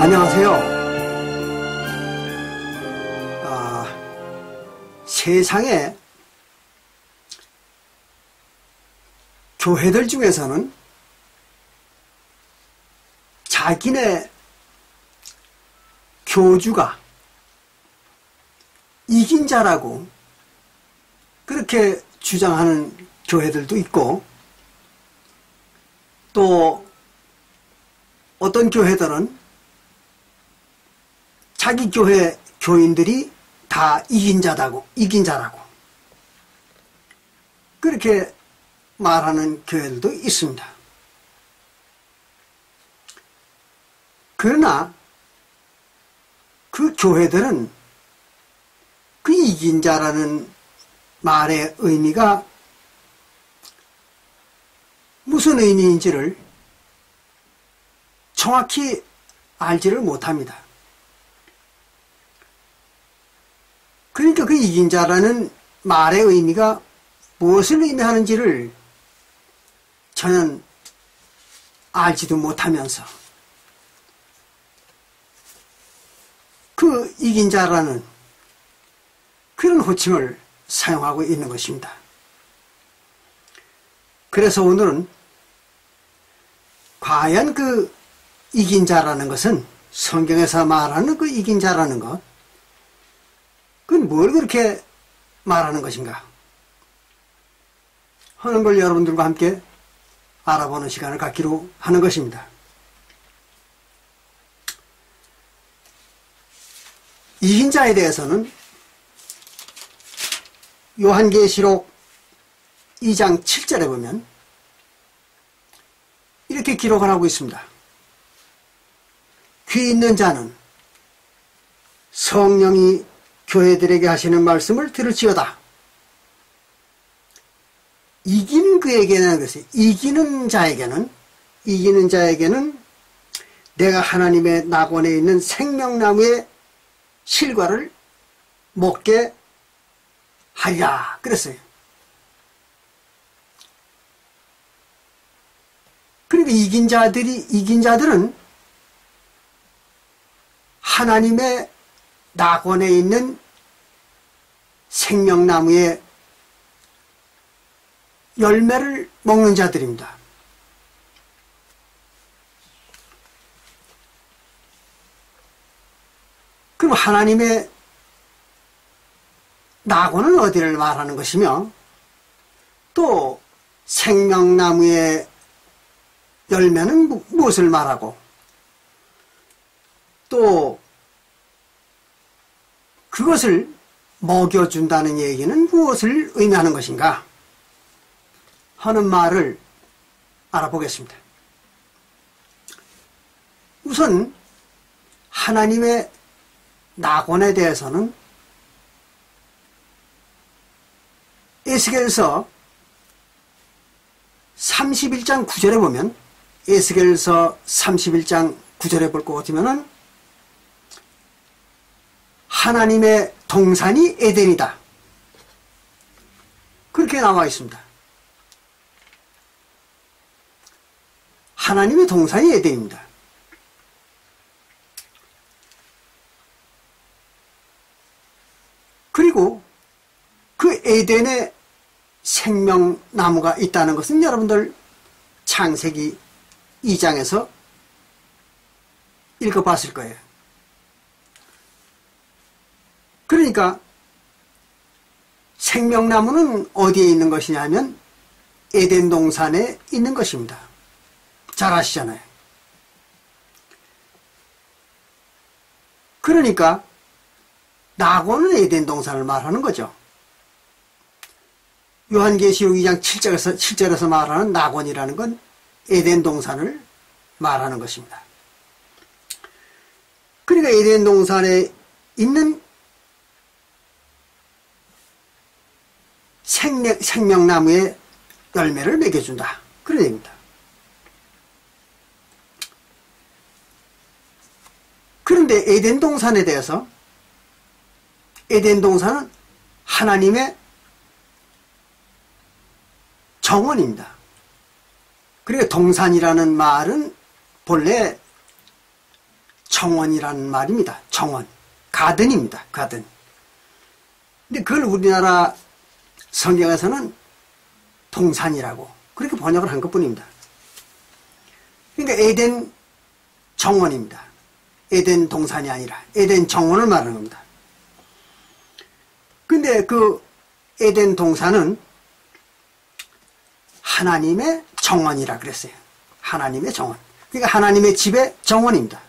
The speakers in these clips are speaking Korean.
안녕하세요. 세상에 교회들 중에서는 자기네 교주가 이긴 자라고 그렇게 주장하는 교회들도 있고, 또 어떤 교회들은 자기 교회 교인들이 다 이긴 자라고 그렇게 말하는 교회들도 있습니다. 그러나 그 교회들은 그 이긴 자라는 말의 의미가 무슨 의미인지를 정확히 알지를 못합니다. 그러니까 그 이긴 자라는 말의 의미가 무엇을 의미하는지를 전혀 알지도 못하면서 그 이긴 자라는 그런 호칭을 사용하고 있는 것입니다. 그래서 오늘은 과연 그 이긴 자라는 것은, 성경에서 말하는 그 이긴 자라는 것, 그건 뭘 그렇게 말하는 것인가 하는 걸 여러분들과 함께 알아보는 시간을 갖기로 하는 것입니다. 이긴 자에 대해서는 요한계시록 2장 7절에 보면 이렇게 기록을 하고 있습니다. 귀 있는 자는 성령이 교회들에게 하시는 말씀을 들을지어다. 이기는 그에게는, 이기는 자에게는 내가 하나님의 낙원에 있는 생명나무의 실과를 먹게 하리라 그랬어요. 그러니까 이긴 자들은 하나님의 낙원에 있는 생명나무의 열매를 먹는 자들입니다. 그럼 하나님의 낙원은 어디를 말하는 것이며, 또 생명나무의 열매는 무엇을 말하고, 또 그것을 먹여준다는 얘기는 무엇을 의미하는 것인가 하는 말을 알아보겠습니다. 우선 하나님의 낙원에 대해서는 에스겔서 31장 9절에 보면, 에스겔서 31장 9절에 볼 것 같으면은 하나님의 동산이 에덴이다 그렇게 나와 있습니다. 하나님의 동산이 에덴입니다. 그리고 그 에덴에 생명나무가 있다는 것은 여러분들 창세기 2장에서 읽어봤을 거예요. 그러니까 생명나무는 어디에 있는 것이냐면 에덴 동산에 있는 것입니다. 잘 아시잖아요. 그러니까 낙원은 에덴 동산을 말하는 거죠. 요한계시록 2장 7절에서 말하는 낙원이라는 건 에덴 동산을 말하는 것입니다. 그러니까 에덴 동산에 있는 생명나무의 열매를 먹여준다. 그런 얘기입니다. 그런데 에덴 동산에 대해서 에덴 동산은 하나님의 정원입니다. 그러니까 동산이라는 말은 본래 정원이라는 말입니다. 정원. 가든입니다. 가든. 근데 그걸 우리나라 성경에서는 동산이라고 그렇게 번역을 한 것뿐입니다. 그러니까 에덴 정원입니다. 에덴 동산이 아니라 에덴 정원을 말하는 겁니다. 근데 그 에덴 동산은 하나님의 정원이라 그랬어요. 하나님의 정원. 그러니까 하나님의 집의 정원입니다.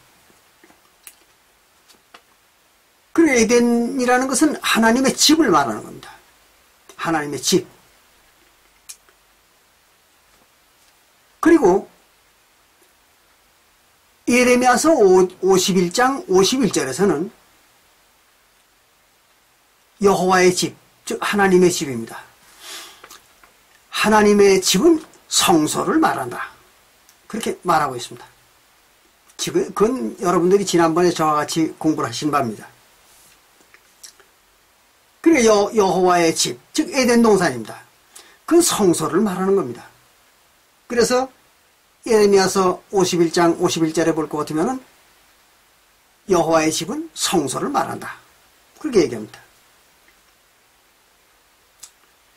그리고 에덴이라는 것은 하나님의 집을 말하는 겁니다. 하나님의 집. 그리고 예레미야서 51장 51절에서는 여호와의 집, 즉 하나님의 집입니다. 하나님의 집은 성소를 말한다. 그렇게 말하고 있습니다. 그건 여러분들이 지난번에 저와 같이 공부를 하신 바입니다. 그래 여호와의 집, 즉 에덴 동산입니다. 그 성소를 말하는 겁니다. 그래서 예레미야서 51장 51절에 볼 것 같으면은 여호와의 집은 성소를 말한다. 그렇게 얘기합니다.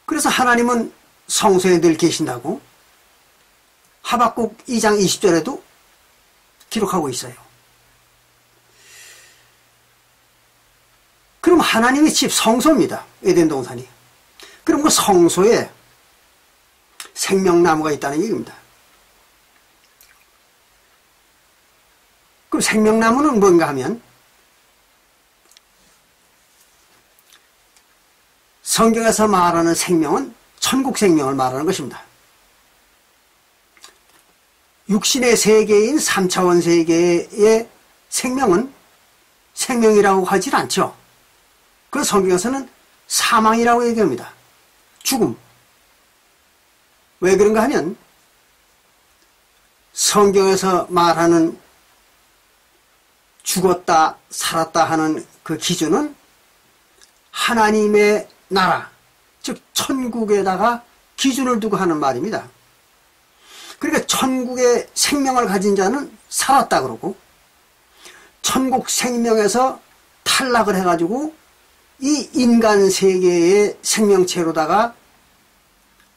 그래서 하나님은 성소에 늘 계신다고 하박국 2장 20절에도 기록하고 있어요. 그럼 하나님의 집 성소입니다. 에덴 동산이. 그럼 그 성소에 생명나무가 있다는 얘기입니다. 그럼 생명나무는 뭔가 하면 성경에서 말하는 생명은 천국 생명을 말하는 것입니다. 육신의 세계인 3차원 세계의 생명은 생명이라고 하질 않죠. 그래서 성경에서는 사망이라고 얘기합니다. 죽음. 왜 그런가 하면 성경에서 말하는 죽었다 살았다 하는 그 기준은 하나님의 나라, 즉 천국에다가 기준을 두고 하는 말입니다. 그러니까 천국의 생명을 가진 자는 살았다 그러고 천국 생명에서 탈락을 해가지고 이 인간 세계의 생명체로다가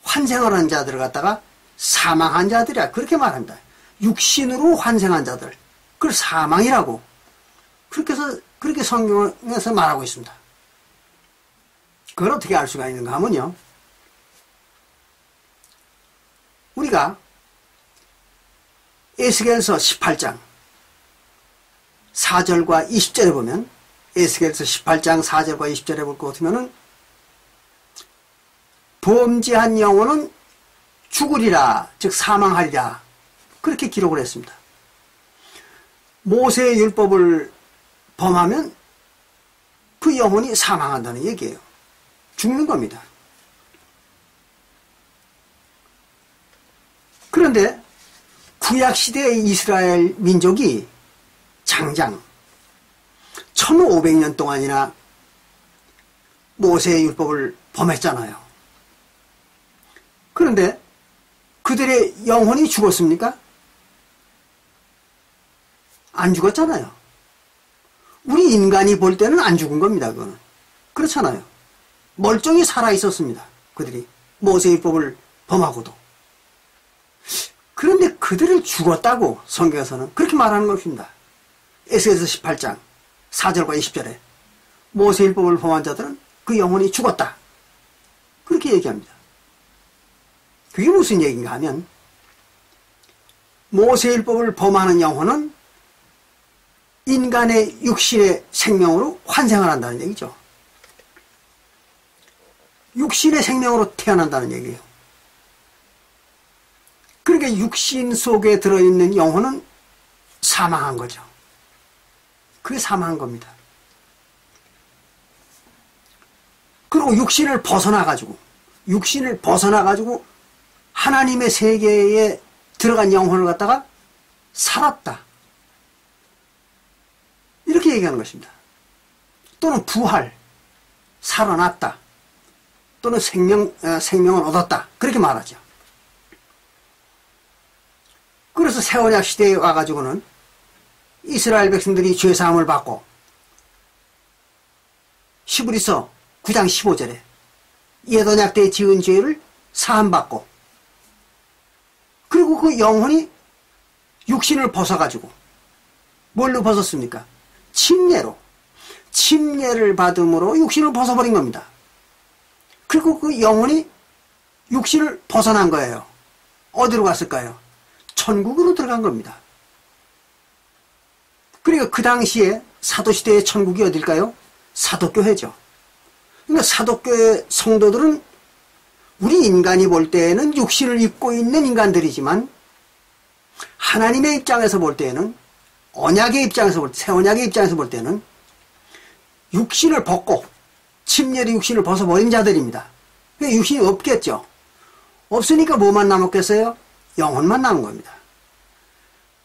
환생을 한 자들을 갖다가 사망한 자들이야. 그렇게 말합니다. 육신으로 환생한 자들. 그걸 사망이라고. 그렇게 성경에서 말하고 있습니다. 그걸 어떻게 알 수가 있는가 하면요. 우리가 에스겔서 18장 4절과 20절에 보면 에스겔서 18장 4절과 20절에 볼 것 같으면은 범죄한 영혼은 죽으리라, 즉 사망하리라 그렇게 기록을 했습니다. 모세의 율법을 범하면 그 영혼이 사망한다는 얘기예요. 죽는 겁니다. 그런데 구약시대의 이스라엘 민족이 장장 1500년 동안이나 모세의 율법을 범했잖아요. 그런데 그들의 영혼이 죽었습니까? 안 죽었잖아요. 우리 인간이 볼 때는 안 죽은 겁니다. 그거는. 그렇잖아요. 멀쩡히 살아있었습니다. 그들이 모세율법을 범하고도. 그런데 그들을 죽었다고 성경에서는 그렇게 말하는 것입니다. 에스겔서 18장 4절과 20절에 모세율법을 범한 자들은 그 영혼이 죽었다. 그렇게 얘기합니다. 그게 무슨 얘기인가 하면 모세율법을 범하는 영혼은 인간의 육신의 생명으로 환생을 한다는 얘기죠. 육신의 생명으로 태어난다는 얘기예요. 그러니까 육신 속에 들어있는 영혼은 사망한 거죠. 그게 사망한 겁니다. 그리고 육신을 벗어나가지고 육신을 벗어나가지고 하나님의 세계에 들어간 영혼을 갖다가 살았다. 이렇게 얘기하는 것입니다. 또는 부활, 살아났다. 또는 생명을 얻었다. 그렇게 말하죠. 그래서 새언약 시대에 와가지고는 이스라엘 백성들이 죄사함을 받고 히브리서 9장 15절에 옛 언약 때 지은 죄를 사함받고 그리고 그 영혼이 육신을 벗어가지고 뭘로 벗었습니까? 침례로. 침례를 받음으로 육신을 벗어버린 겁니다. 그리고 그 영혼이 육신을 벗어난 거예요. 어디로 갔을까요? 천국으로 들어간 겁니다. 그러니까 그 당시에 사도시대의 천국이 어딜까요? 사도교회죠. 그러니까 사도교회 성도들은 우리 인간이 볼 때에는 육신을 입고 있는 인간들이지만 하나님의 입장에서 볼 때에는 언약의 입장에서 볼 때, 새 언약의 입장에서 볼 때는 육신을 벗고 침례로 육신을 벗어버린 자들입니다. 육신이 없겠죠. 없으니까 뭐만 남았겠어요? 영혼만 남은 겁니다.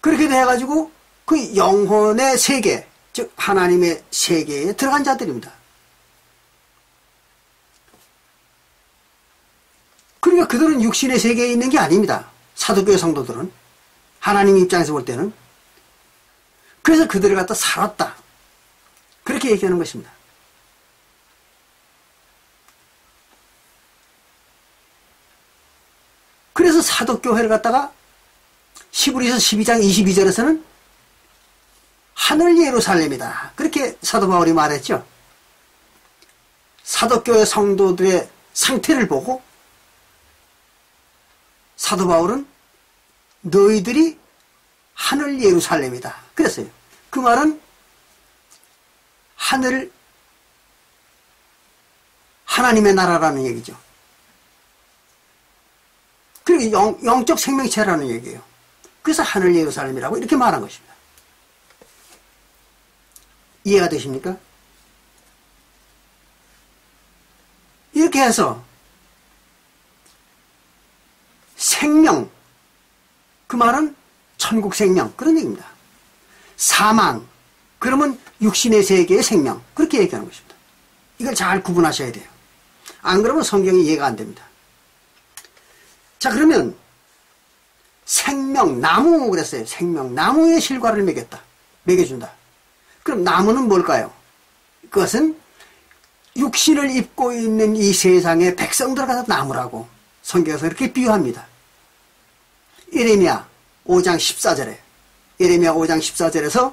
그렇게 돼가지고 그 영혼의 세계, 즉 하나님의 세계에 들어간 자들입니다. 그러니까 그들은 육신의 세계에 있는 게 아닙니다. 사도교회 성도들은 하나님 입장에서 볼 때는. 그래서 그들을 갖다 살았다. 그렇게 얘기하는 것입니다. 그래서 사도교회를 갖다가 히브리서 12장 22절에서는 하늘 예루살렘이다. 그렇게 사도 바울이 말했죠. 사도교회 성도들의 상태를 보고 사도 바울은 너희들이 하늘 예루살렘이다. 그랬어요. 그 말은 하늘, 하나님의 나라라는 얘기죠. 그리고 영적 생명체라는 얘기예요. 그래서 하늘 예루살렘이라고 이렇게 말한 것입니다. 이해가 되십니까? 이렇게 해서 생명, 그 말은 천국 생명, 그런 얘기입니다. 사망, 그러면 육신의 세계의 생명, 그렇게 얘기하는 것입니다. 이걸 잘 구분하셔야 돼요. 안 그러면 성경이 이해가 안 됩니다. 자, 그러면 생명나무 그랬어요. 생명나무의 실과를 먹여준다. 그럼 나무는 뭘까요? 그것은 육신을 입고 있는 이 세상의 백성들을 갖다 나무라고 성경에서 이렇게 비유합니다. 예레미야 5장 14절에 예레미야 5장 14절에서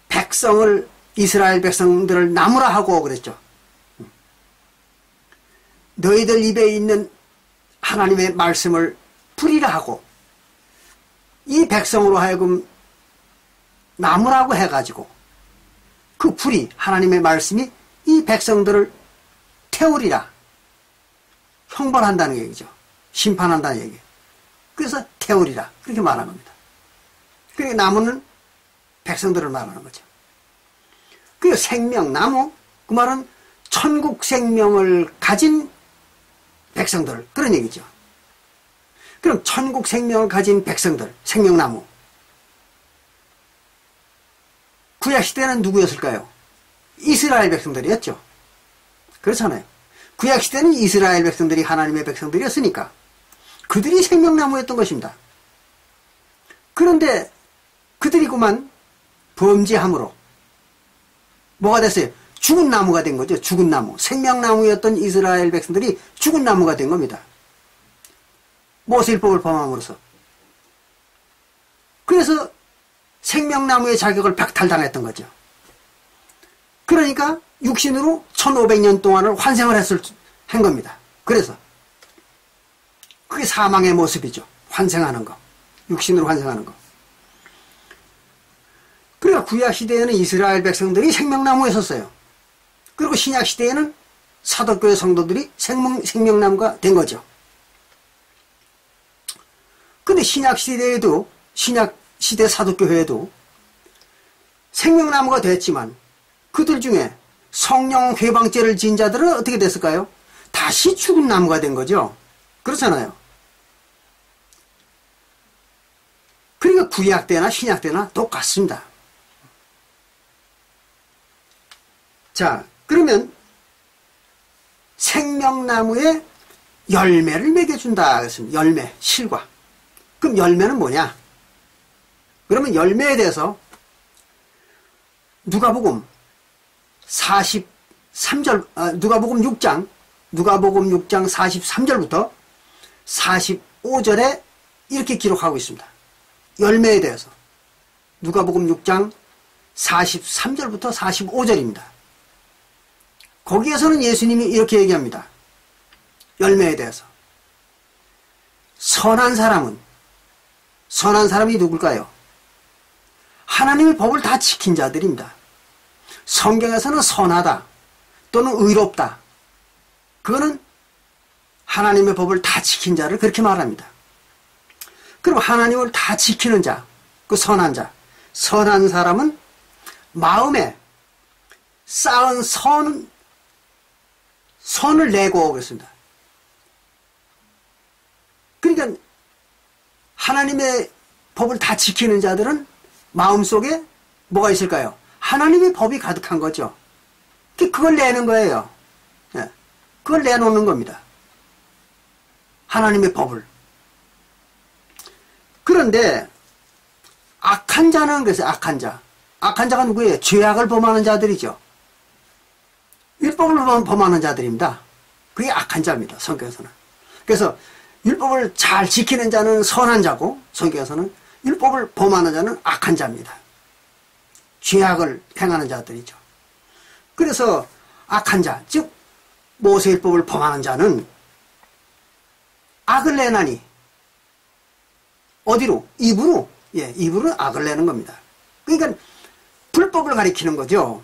백성을 이스라엘 백성들을 나무라 하고 그랬죠. 너희들 입에 있는 하나님의 말씀을 불이라 하고 이 백성으로 하여금 나무라고 해가지고 그 불이 하나님의 말씀이 이 백성들을 태우리라 형벌한다는 얘기죠. 심판한다는 얘기. 그래서 태우리라 그렇게 말한 겁니다. 그러니까 나무는 백성들을 말하는 거죠. 그 생명나무 그 말은 천국 생명을 가진 백성들 그런 얘기죠. 그럼 천국 생명을 가진 백성들 생명나무 구약시대는 누구였을까요? 이스라엘 백성들이었죠. 그렇잖아요. 구약시대는 이스라엘 백성들이 하나님의 백성들이었으니까 그들이 생명나무였던 것입니다. 그런데 그들이 그만 범죄함으로 뭐가 됐어요? 죽은 나무가 된 거죠. 죽은 나무. 생명나무였던 이스라엘 백성들이 죽은 나무가 된 겁니다. 모세율법을 범함으로써. 그래서 생명나무의 자격을 박탈당했던 거죠. 그러니까 육신으로 1500년 동안을 환생을 한 겁니다. 그래서 그게 사망의 모습이죠. 환생하는 거. 육신으로 환생하는 거. 그러니까 구약시대에는 이스라엘 백성들이 생명나무에 섰어요. 그리고 신약시대에는 사도교회 성도들이 생명나무가 된 거죠. 근데 신약시대에도 신약시대 사도교회에도 생명나무가 됐지만 그들 중에 성령 회방죄를 지은 자들은 어떻게 됐을까요? 다시 죽은 나무가 된 거죠. 그렇잖아요. 그러니까 구약 때나 신약 때나 똑같습니다. 자, 그러면 생명나무에 열매를 먹여준다 그랬습니다. 열매, 실과. 그럼 열매는 뭐냐? 그러면 열매에 대해서 누가복음 43절, 누가복음 6장 43절부터 45절에 이렇게 기록하고 있습니다. 열매에 대해서. 누가복음 6장 43절부터 45절입니다. 거기에서는 예수님이 이렇게 얘기합니다. 열매에 대해서. 선한 사람이 누굴까요? 하나님의 법을 다 지킨 자들입니다. 성경에서는 선하다 또는 의롭다. 그거는 하나님의 법을 다 지킨 자를 그렇게 말합니다. 그럼 하나님을 다 지키는 자, 그 선한 자, 선한 사람은 마음에 쌓은 선을 내고 그랬습니다. 그러니까 하나님의 법을 다 지키는 자들은 마음속에 뭐가 있을까요? 하나님의 법이 가득한 거죠. 그걸 내는 거예요. 그걸 내놓는 겁니다. 하나님의 법을. 그런데 악한 자는 그래서 악한 자. 악한 자가 누구예요? 죄악을 범하는 자들이죠. 율법을 범하는 자들입니다. 그게 악한 자입니다. 성경에서는. 그래서 율법을 잘 지키는 자는 선한 자고 성경에서는 율법을 범하는 자는 악한 자입니다. 죄악을 행하는 자들이죠. 그래서 악한 자, 즉 모세율법을 범하는 자는 악을 내나니 어디로? 입으로. 입으로 악을 내는 겁니다. 그러니까 불법을 가리키는 거죠.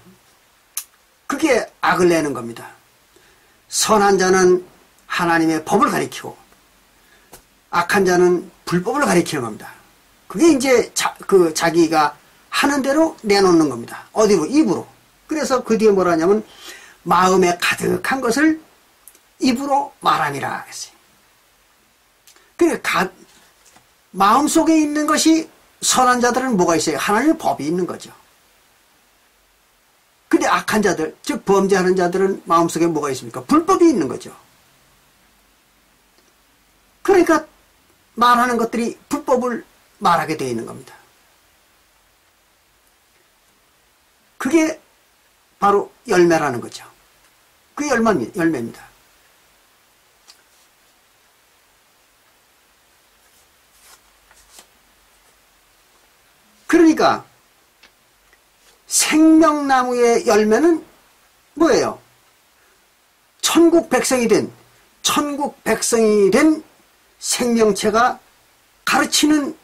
그게 악을 내는 겁니다. 선한 자는 하나님의 법을 가리키고 악한 자는 불법을 가리키는 겁니다. 그게 이제 자기가 하는 대로 내놓는 겁니다. 어디로? 입으로. 그래서 그 뒤에 뭐라 하냐면 마음에 가득한 것을 입으로 말함이라 했어요. 그러니까 마음속에 있는 것이 선한 자들은 뭐가 있어요? 하나님의 법이 있는 거죠. 근데 악한 자들, 즉 범죄하는 자들은 마음속에 뭐가 있습니까? 불법이 있는 거죠. 그러니까 말하는 것들이 불법을 말하게 되어 있는 겁니다. 그게 바로 열매라는 거죠. 그게 열매입니다. 그러니까 생명나무의 열매는 뭐예요? 천국 백성이 된 생명체가 가르치는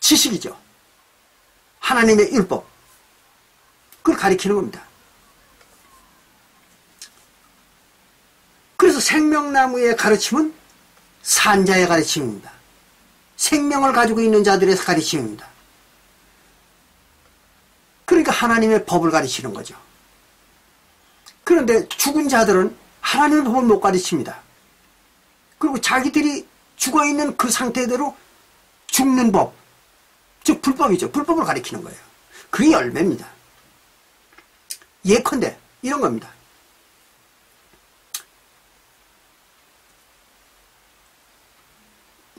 지식이죠. 하나님의 율법. 그걸 가리키는 겁니다. 그래서 생명나무의 가르침은 산자의 가르침입니다. 생명을 가지고 있는 자들의 가르침입니다. 그러니까 하나님의 법을 가르치는 거죠. 그런데 죽은 자들은 하나님의 법을 못 가르칩니다. 그리고 자기들이 죽어있는 그 상태대로 죽는 법, 즉 불법이죠. 불법을 가리키는 거예요. 그게 열매입니다. 예컨대 이런 겁니다.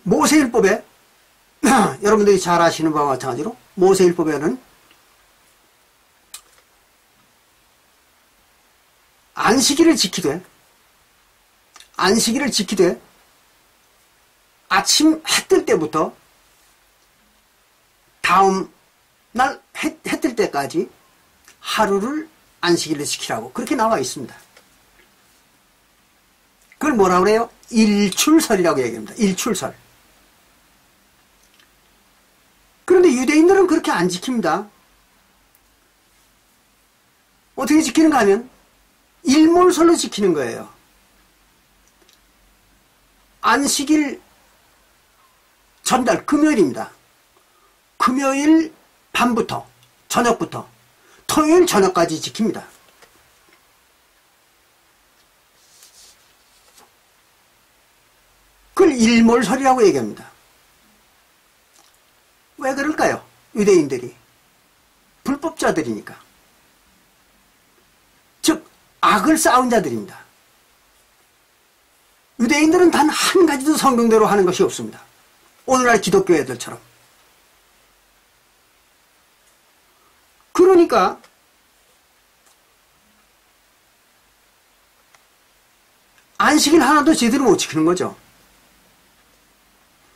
모세율법에 여러분들이 잘 아시는 바와 마찬가지로 모세율법에는 안식일을 지키되 아침 해 뜰 때부터 다음 날 해 뜰 때까지 하루를 안식일을 지키라고 그렇게 나와 있습니다. 그걸 뭐라고 그래요? 일출설이라고 얘기합니다. 일출설. 그런데 유대인들은 그렇게 안 지킵니다. 어떻게 지키는가 하면 일몰설로 지키는 거예요. 안식일 전날 금요일입니다. 금요일 밤부터 저녁부터 토요일 저녁까지 지킵니다. 그걸 일몰설이라고 얘기합니다. 왜 그럴까요? 유대인들이 불법자들이니까. 즉 악을 쌓은 자들입니다. 유대인들은 단 한 가지도 성경대로 하는 것이 없습니다. 오늘날 기독교 애들처럼. 그러니까 안식일 하나도 제대로 못 지키는 거죠.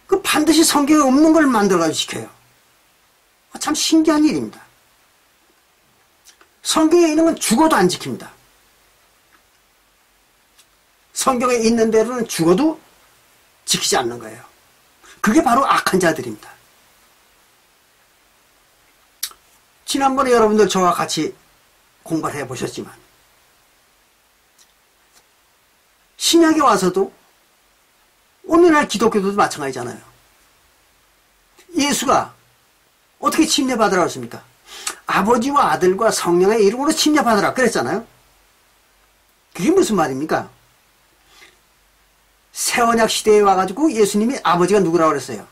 그 반드시 성경에 없는 걸 만들어가지고 지켜요. 참 신기한 일입니다. 성경에 있는 건 죽어도 안 지킵니다. 성경에 있는 대로는 죽어도 지키지 않는 거예요. 그게 바로 악한 자들입니다. 지난번에 여러분들 저와 같이 공부를 해보셨지만 신약에 와서도 오늘날 기독교도 마찬가지잖아요. 예수가 어떻게 침례받으라고 했습니까? 아버지와 아들과 성령의 이름으로 침례받으라 그랬잖아요. 그게 무슨 말입니까? 새언약 시대에 와가지고 예수님이 아버지가 누구라고 그랬어요?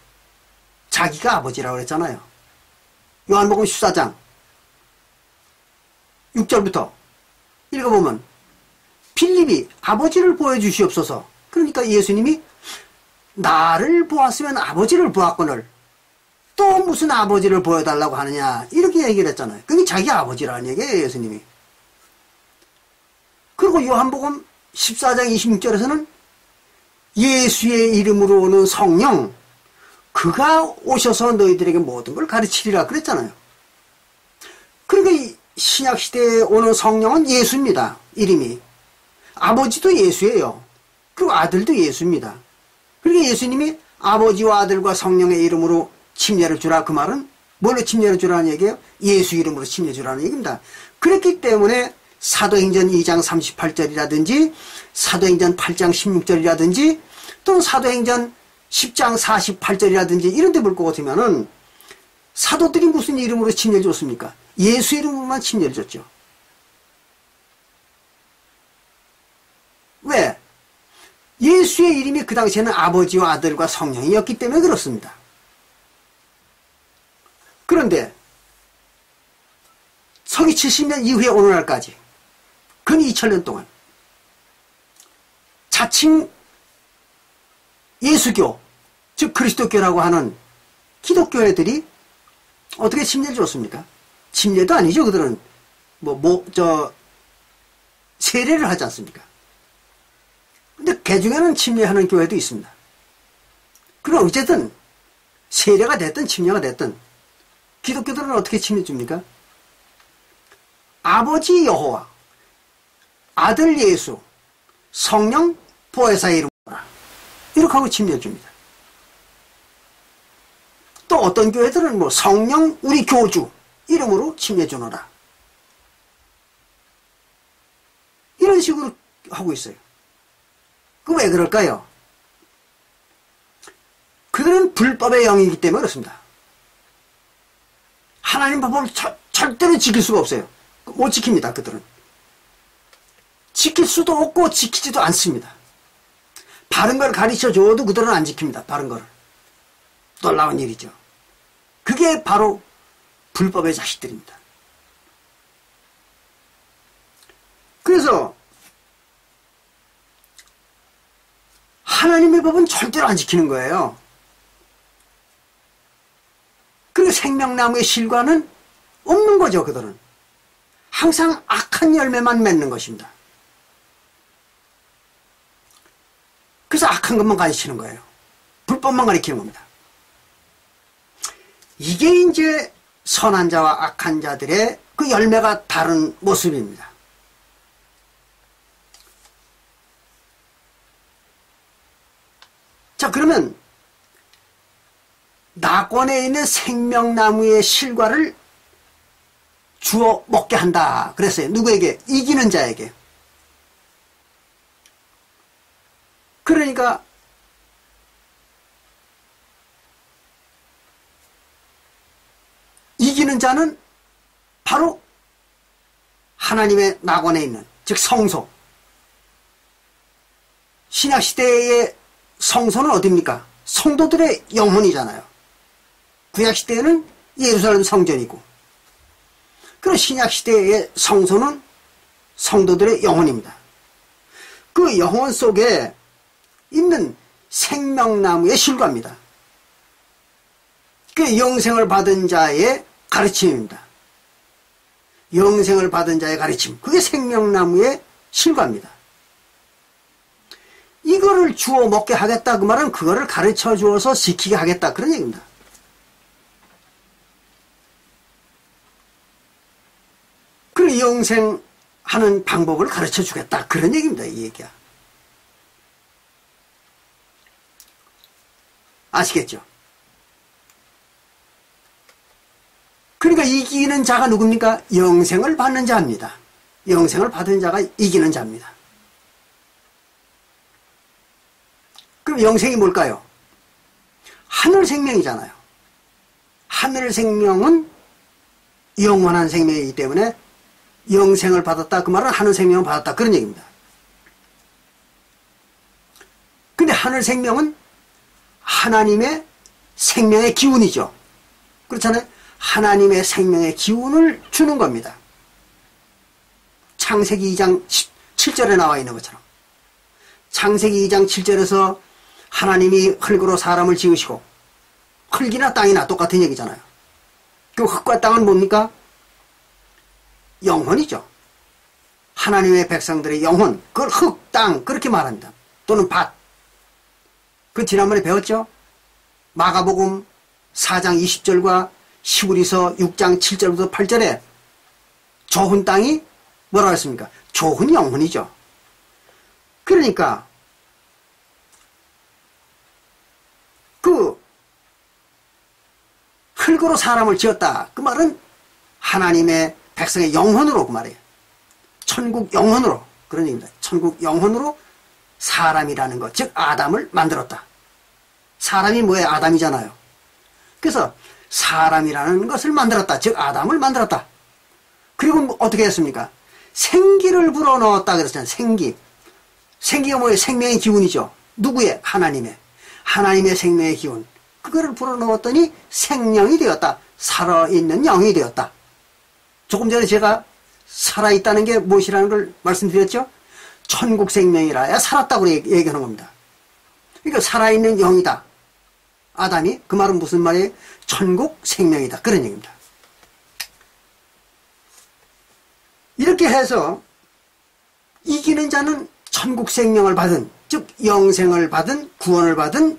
자기가 아버지라고 그랬잖아요. 요한복음 14장 6절부터 읽어보면 필립이 아버지를 보여주시옵소서. 그러니까 예수님이 나를 보았으면 아버지를 보았거늘 또 무슨 아버지를 보여달라고 하느냐 이렇게 얘기를 했잖아요. 그게 자기 아버지라는 얘기예요. 예수님이. 그리고 요한복음 14장 26절에서는 예수의 이름으로 오는 성령 그가 오셔서 너희들에게 모든 걸 가르치리라 그랬잖아요. 그러니까 신약시대에 오는 성령은 예수입니다. 이름이. 아버지도 예수예요. 그리고 아들도 예수입니다. 그러니까 예수님이 아버지와 아들과 성령의 이름으로 침례를 주라 그 말은 뭘로 침례를 주라는 얘기예요? 예수 이름으로 침례 주라는 얘기입니다. 그렇기 때문에 사도행전 2장 38절이라든지 사도행전 8장 16절이라든지 또는 사도행전 10장 48절이라든지 이런 데 볼 것 같으면은 사도들이 무슨 이름으로 침례를 줬습니까? 예수 이름으로만 침례를 줬죠. 왜? 예수의 이름이 그 당시에는 아버지와 아들과 성령이었기 때문에 그렇습니다. 그런데 서기 70년 이후에 오늘날까지 근 2000년 동안 자칭 예수교 즉 그리스도교라고 하는 기독교회들이 어떻게 침례를 줬습니까? 침례도 아니죠. 그들은 세례를 하지 않습니까? 근데 그 중에는 침례하는 교회도 있습니다. 그럼 어쨌든 세례가 됐든 침례가 됐든 기독교들은 어떻게 침례 줍니까? 아버지 여호와, 아들 예수, 성령 보혜사의 이름으로 이렇게 하고 침례 줍니다. 또 어떤 교회들은 성령 우리 교주 이름으로 침례 주노라 이런 식으로 하고 있어요. 그 왜 그럴까요? 그들은 불법의 영이기 때문에 그렇습니다. 하나님 법을 절대로 지킬 수가 없어요. 못 지킵니다. 그들은. 지킬 수도 없고 지키지도 않습니다. 바른 걸 가르쳐줘도 그들은 안 지킵니다. 바른 거를. 놀라운 일이죠. 그게 바로 불법의 자식들입니다. 그래서 하나님의 법은 절대로 안 지키는 거예요. 그리고 생명나무의 실과는 없는 거죠. 그들은. 항상 악한 열매만 맺는 것입니다. 그래서 악한 것만 가르치는 거예요. 불법만 가르치는 겁니다. 이게 이제 선한 자와 악한 자들의 그 열매가 다른 모습입니다. 자, 그러면 낙원에 있는 생명나무의 실과를 주어 먹게 한다 그랬어요. 누구에게? 이기는 자에게. 그러니까 이기는 자는 바로 하나님의 낙원에 있는 즉 성소 신약시대의 성소는 어디입니까? 성도들의 영혼이잖아요. 구약시대에는 예루살렘 성전이고, 그리고 신약시대의 성소는 성도들의 영혼입니다. 그 영혼 속에 있는 생명나무의 실과입니다. 그 영생을 받은 자의 가르침입니다. 영생을 받은 자의 가르침, 그게 생명나무의 실과입니다. 이거를 주워 먹게 하겠다 그 말은 그거를 가르쳐 주어서 지키게 하겠다 그런 얘기입니다. 그리고 영생하는 방법을 가르쳐 주겠다 그런 얘기입니다. 이 얘기야. 아시겠죠? 그러니까 이기는 자가 누굽니까? 영생을 받는 자입니다. 영생을 받은 자가 이기는 자입니다. 그럼 영생이 뭘까요? 하늘 생명이잖아요. 하늘 생명은 영원한 생명이기 때문에 영생을 받았다 그 말은 하늘 생명을 받았다 그런 얘기입니다. 근데 하늘 생명은 하나님의 생명의 기운이죠. 그렇잖아요. 하나님의 생명의 기운을 주는 겁니다. 창세기 2장 7절에 나와 있는 것처럼 창세기 2장 7절에서 하나님이 흙으로 사람을 지으시고 흙이나 땅이나 똑같은 얘기잖아요. 그 흙과 땅은 뭡니까? 영혼이죠. 하나님의 백성들의 영혼, 그걸 흙, 땅 그렇게 말합니다. 또는 밭. 그 지난번에 배웠죠? 마가복음 4장 20절과 히브리서 6장 7절부터 8절에 좋은 땅이 뭐라고 했습니까? 좋은 영혼이죠. 그러니까 그 흙으로 사람을 지었다 그 말은 하나님의 백성의 영혼으로 그 말이에요. 천국 영혼으로 그런 얘기입니다. 천국 영혼으로 사람이라는 것, 즉 아담을 만들었다. 사람이 뭐예요? 아담이잖아요. 그래서 사람이라는 것을 만들었다. 즉 아담을 만들었다. 그리고 어떻게 했습니까? 생기를 불어넣었다 그랬잖아요. 생기. 생기가 뭐예요? 생명의 기운이죠. 누구의? 하나님의. 하나님의 생명의 기운. 그거를 불어넣었더니 생명이 되었다. 살아있는 영이 되었다. 조금 전에 제가 살아있다는 게 무엇이라는 걸 말씀드렸죠? 천국 생명이라야 살았다고 얘기하는 겁니다. 그러니까 살아있는 영이다. 아담이 그 말은 무슨 말이에요? 천국 생명이다. 그런 얘기입니다. 이렇게 해서 이기는 자는 천국 생명을 받은, 즉 영생을 받은, 구원을 받은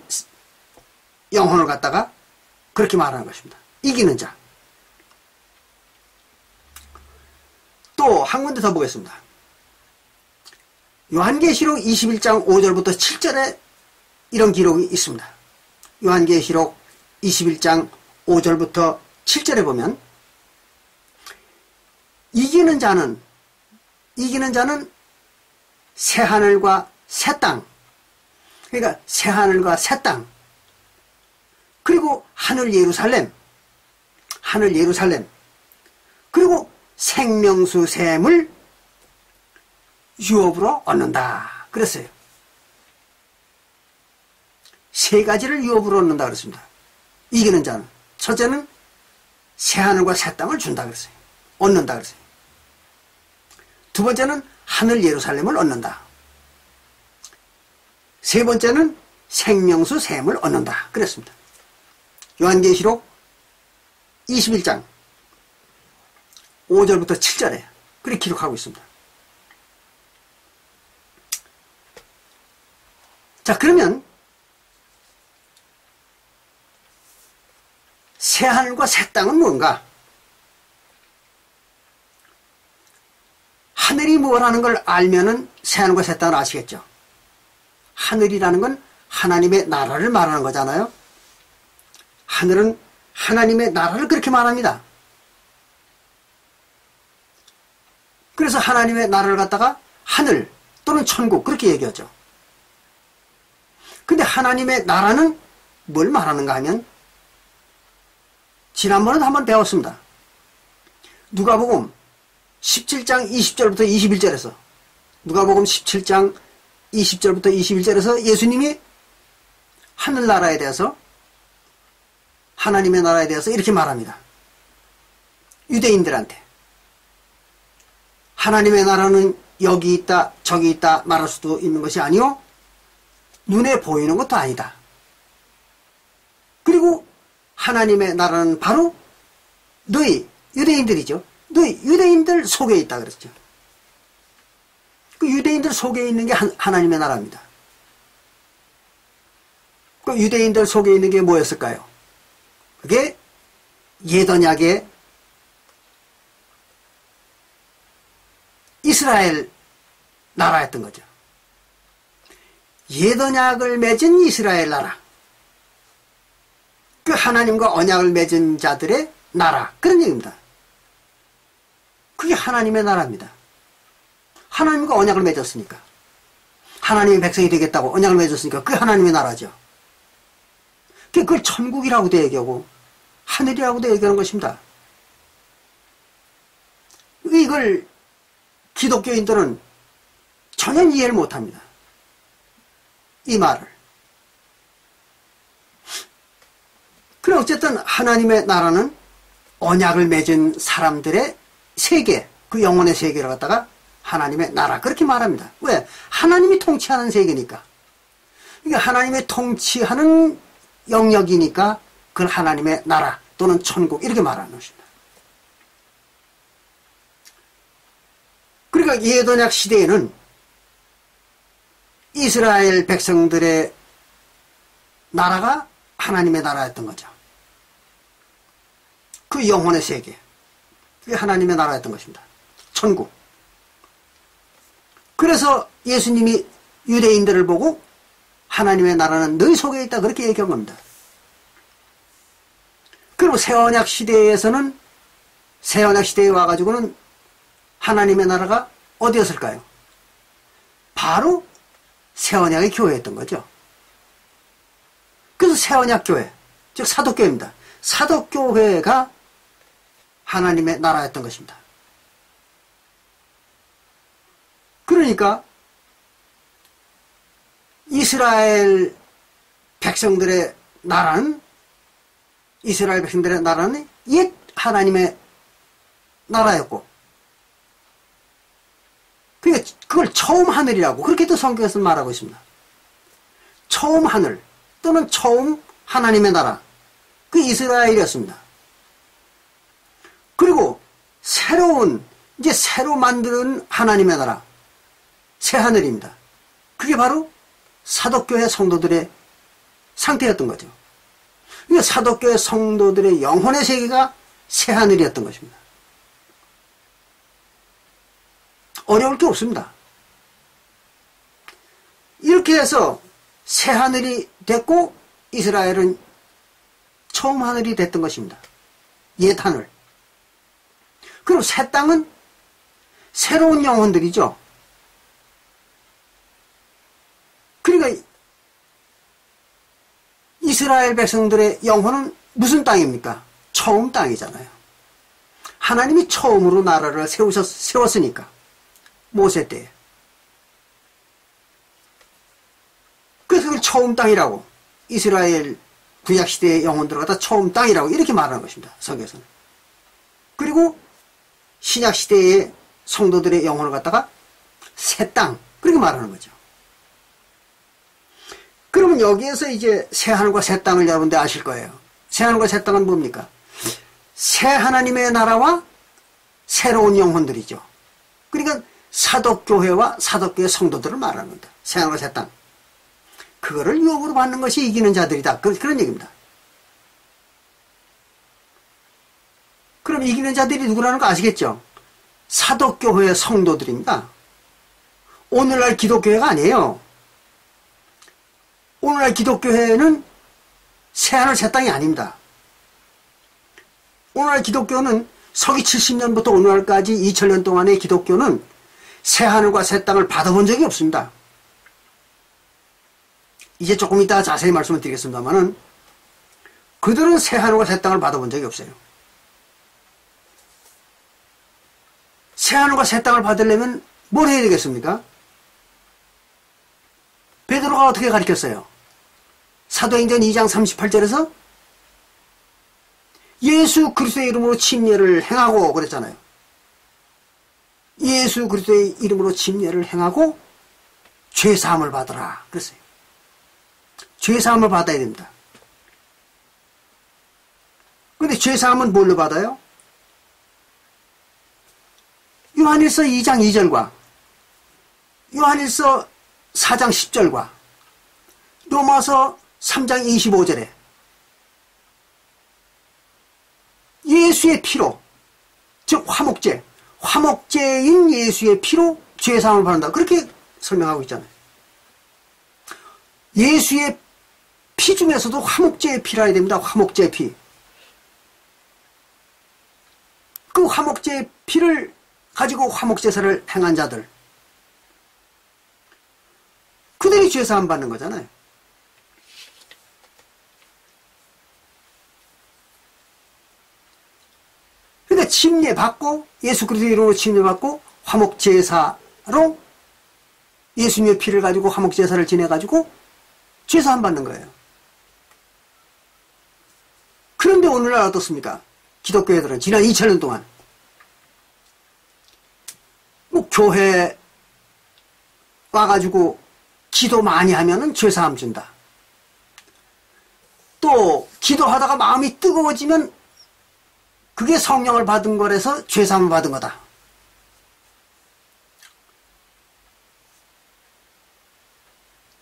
영혼을 갖다가 그렇게 말하는 것입니다. 이기는 자. 또 한 군데 더 보겠습니다. 요한계시록 21장 5절부터 7절에 이런 기록이 있습니다. 요한계시록 21장 5절부터 7절에 보면 이기는 자는 새하늘과 새 땅, 그러니까 새하늘과 새 땅, 그리고 하늘 예루살렘, 그리고 생명수 샘을 유업으로 얻는다 그랬어요. 세 가지를 유업으로 얻는다 그랬습니다. 이기는 자는 첫째는 새하늘과 새 땅을 준다 그랬어요. 얻는다 그랬어요. 두 번째는 하늘 예루살렘을 얻는다. 세 번째는 생명수 샘을 얻는다 그랬습니다. 요한계시록 21장 5절부터 7절에 그렇게 기록하고 있습니다. 자, 그러면 새하늘과 새 땅은 뭔가? 하늘이 뭐라는 걸 알면은 새하늘과 새 땅을 아시겠죠? 하늘이라는 건 하나님의 나라를 말하는 거잖아요. 하늘은 하나님의 나라를 그렇게 말합니다. 그래서 하나님의 나라를 갖다가 하늘 또는 천국 그렇게 얘기하죠. 근데 하나님의 나라는 뭘 말하는가 하면 지난번에도 한번 배웠습니다. 누가복음 17장 20절부터 21절에서 누가복음 17장 20절부터 21절에서 예수님이 하늘나라에 대해서, 하나님의 나라에 대해서 이렇게 말합니다. 유대인들한테. 하나님의 나라는 여기 있다 저기 있다 말할 수도 있는 것이 아니요 눈에 보이는 것도 아니다. 그리고 하나님의 나라는 바로 너희 유대인들이죠. 너희 유대인들 속에 있다 그랬죠. 그 유대인들 속에 있는 게 하나님의 나라입니다. 그 유대인들 속에 있는 게 뭐였을까요? 그게 예언약의 이스라엘 나라였던 거죠. 예언약을 맺은 이스라엘 나라. 그 하나님과 언약을 맺은 자들의 나라. 그런 얘기입니다. 그게 하나님의 나라입니다. 하나님과 언약을 맺었으니까. 하나님의 백성이 되겠다고 언약을 맺었으니까 그게 하나님의 나라죠. 그걸 천국이라고도 얘기하고 하늘이라고도 얘기하는 것입니다. 이걸 기독교인들은 전혀 이해를 못합니다. 이 말을. 그럼 어쨌든 하나님의 나라는 언약을 맺은 사람들의 세계, 그 영혼의 세계를 갖다가 하나님의 나라 그렇게 말합니다. 왜? 하나님이 통치하는 세계니까. 이게 하나님의 통치하는 영역이니까 그걸 하나님의 나라 또는 천국 이렇게 말하는 것입니다. 그러니까 예언약 시대에는 이스라엘 백성들의 나라가 하나님의 나라였던 거죠. 그 영혼의 세계, 그게 하나님의 나라였던 것입니다. 천국. 그래서 예수님이 유대인들을 보고 하나님의 나라는 너희 속에 있다 그렇게 얘기한 겁니다. 그리고 새언약 시대에서는 새언약 시대에 와가지고는 하나님의 나라가 어디였을까요? 바로 새언약의 교회였던 거죠. 그래서 새언약 교회, 즉 사도교회입니다. 사도교회가 하나님의 나라였던 것입니다. 그러니까 이스라엘 백성들의 나라는 옛 하나님의 나라였고, 그러니까 그걸 처음 하늘이라고 그렇게도 성경에서 말하고 있습니다. 처음 하늘 또는 처음 하나님의 나라, 그 이스라엘이었습니다. 그리고 이제 새로 만드는 하나님의 나라, 새 하늘입니다. 그게 바로 사도교회 성도들의 상태였던 거죠. 그러니까 사도교회 성도들의 영혼의 세계가 새 하늘이었던 것입니다. 어려울 게 없습니다. 이렇게 해서 새 하늘이 됐고 이스라엘은 처음 하늘이 됐던 것입니다. 옛 하늘. 그리고 새 땅은 새로운 영혼들이죠. 그러니까 이스라엘 백성들의 영혼은 무슨 땅입니까? 처음 땅이잖아요. 하나님이 처음으로 나라를 세웠으니까. 모세 때에. 그래서 그걸 처음 땅이라고, 이스라엘 구약시대의 영혼들을 갖다 처음 땅이라고 이렇게 말하는 것입니다. 성경에서는. 그리고 신약시대의 성도들의 영혼을 갖다가 새 땅, 그렇게 말하는 거죠. 그러면 여기에서 이제 새 하늘과 새 땅을 여러분들 아실 거예요. 새 하늘과 새 땅은 뭡니까? 새 하나님의 나라와 새로운 영혼들이죠. 그러니까 사도교회와 사도교회 성도들을 말하는 겁니다. 새 하늘과 새 땅. 그거를 유업으로 받는 것이 이기는 자들이다. 그런 얘기입니다. 그럼 이기는 자들이 누구라는 거 아시겠죠? 사도교회 성도들입니다. 오늘날 기독교회가 아니에요. 오늘날 기독교회는 새하늘 새 땅이 아닙니다. 오늘날 기독교는 서기 70년부터 오늘날까지 2000년 동안의 기독교는 새하늘과 새 땅을 받아본 적이 없습니다. 이제 조금 이따 자세히 말씀을 드리겠습니다만은 그들은 새하늘과 새 땅을 받아본 적이 없어요. 새하늘과 새 땅을 받으려면 뭘 해야 되겠습니까? 베드로가 어떻게 가르쳤어요? 사도행전 2장 38절에서 예수 그리스도의 이름으로 침례를 행하고 그랬잖아요. 예수 그리스도의 이름으로 침례를 행하고 죄사함을 받으라 그랬어요. 죄사함을 받아야 됩니다. 그런데 죄사함은 뭘로 받아요? 요한일서 2장 2절과 요한일서 4장 10절과 로마서 3장 25절에 예수의 피로, 즉 화목제인 예수의 피로 죄사함을 받는다. 그렇게 설명하고 있잖아요. 예수의 피 중에서도 화목제의 피라 해야 됩니다. 화목제의 피. 그 화목제의 피를 가지고 화목제사를 행한 자들, 그들이 죄사함 받는 거잖아요. 그러니까 침례받고 예수 그리스도의 이름으로 침례받고 화목제사로 예수님의 피를 가지고 화목제사를 지내가지고 죄사함 받는 거예요. 그런데 오늘날 어떻습니까? 기독교회들은 지난 2000년 동안 뭐 교회 와가지고 기도 많이 하면은 죄사함 준다. 또 기도하다가 마음이 뜨거워지면 그게 성령을 받은 거라서 죄사함을 받은 거다.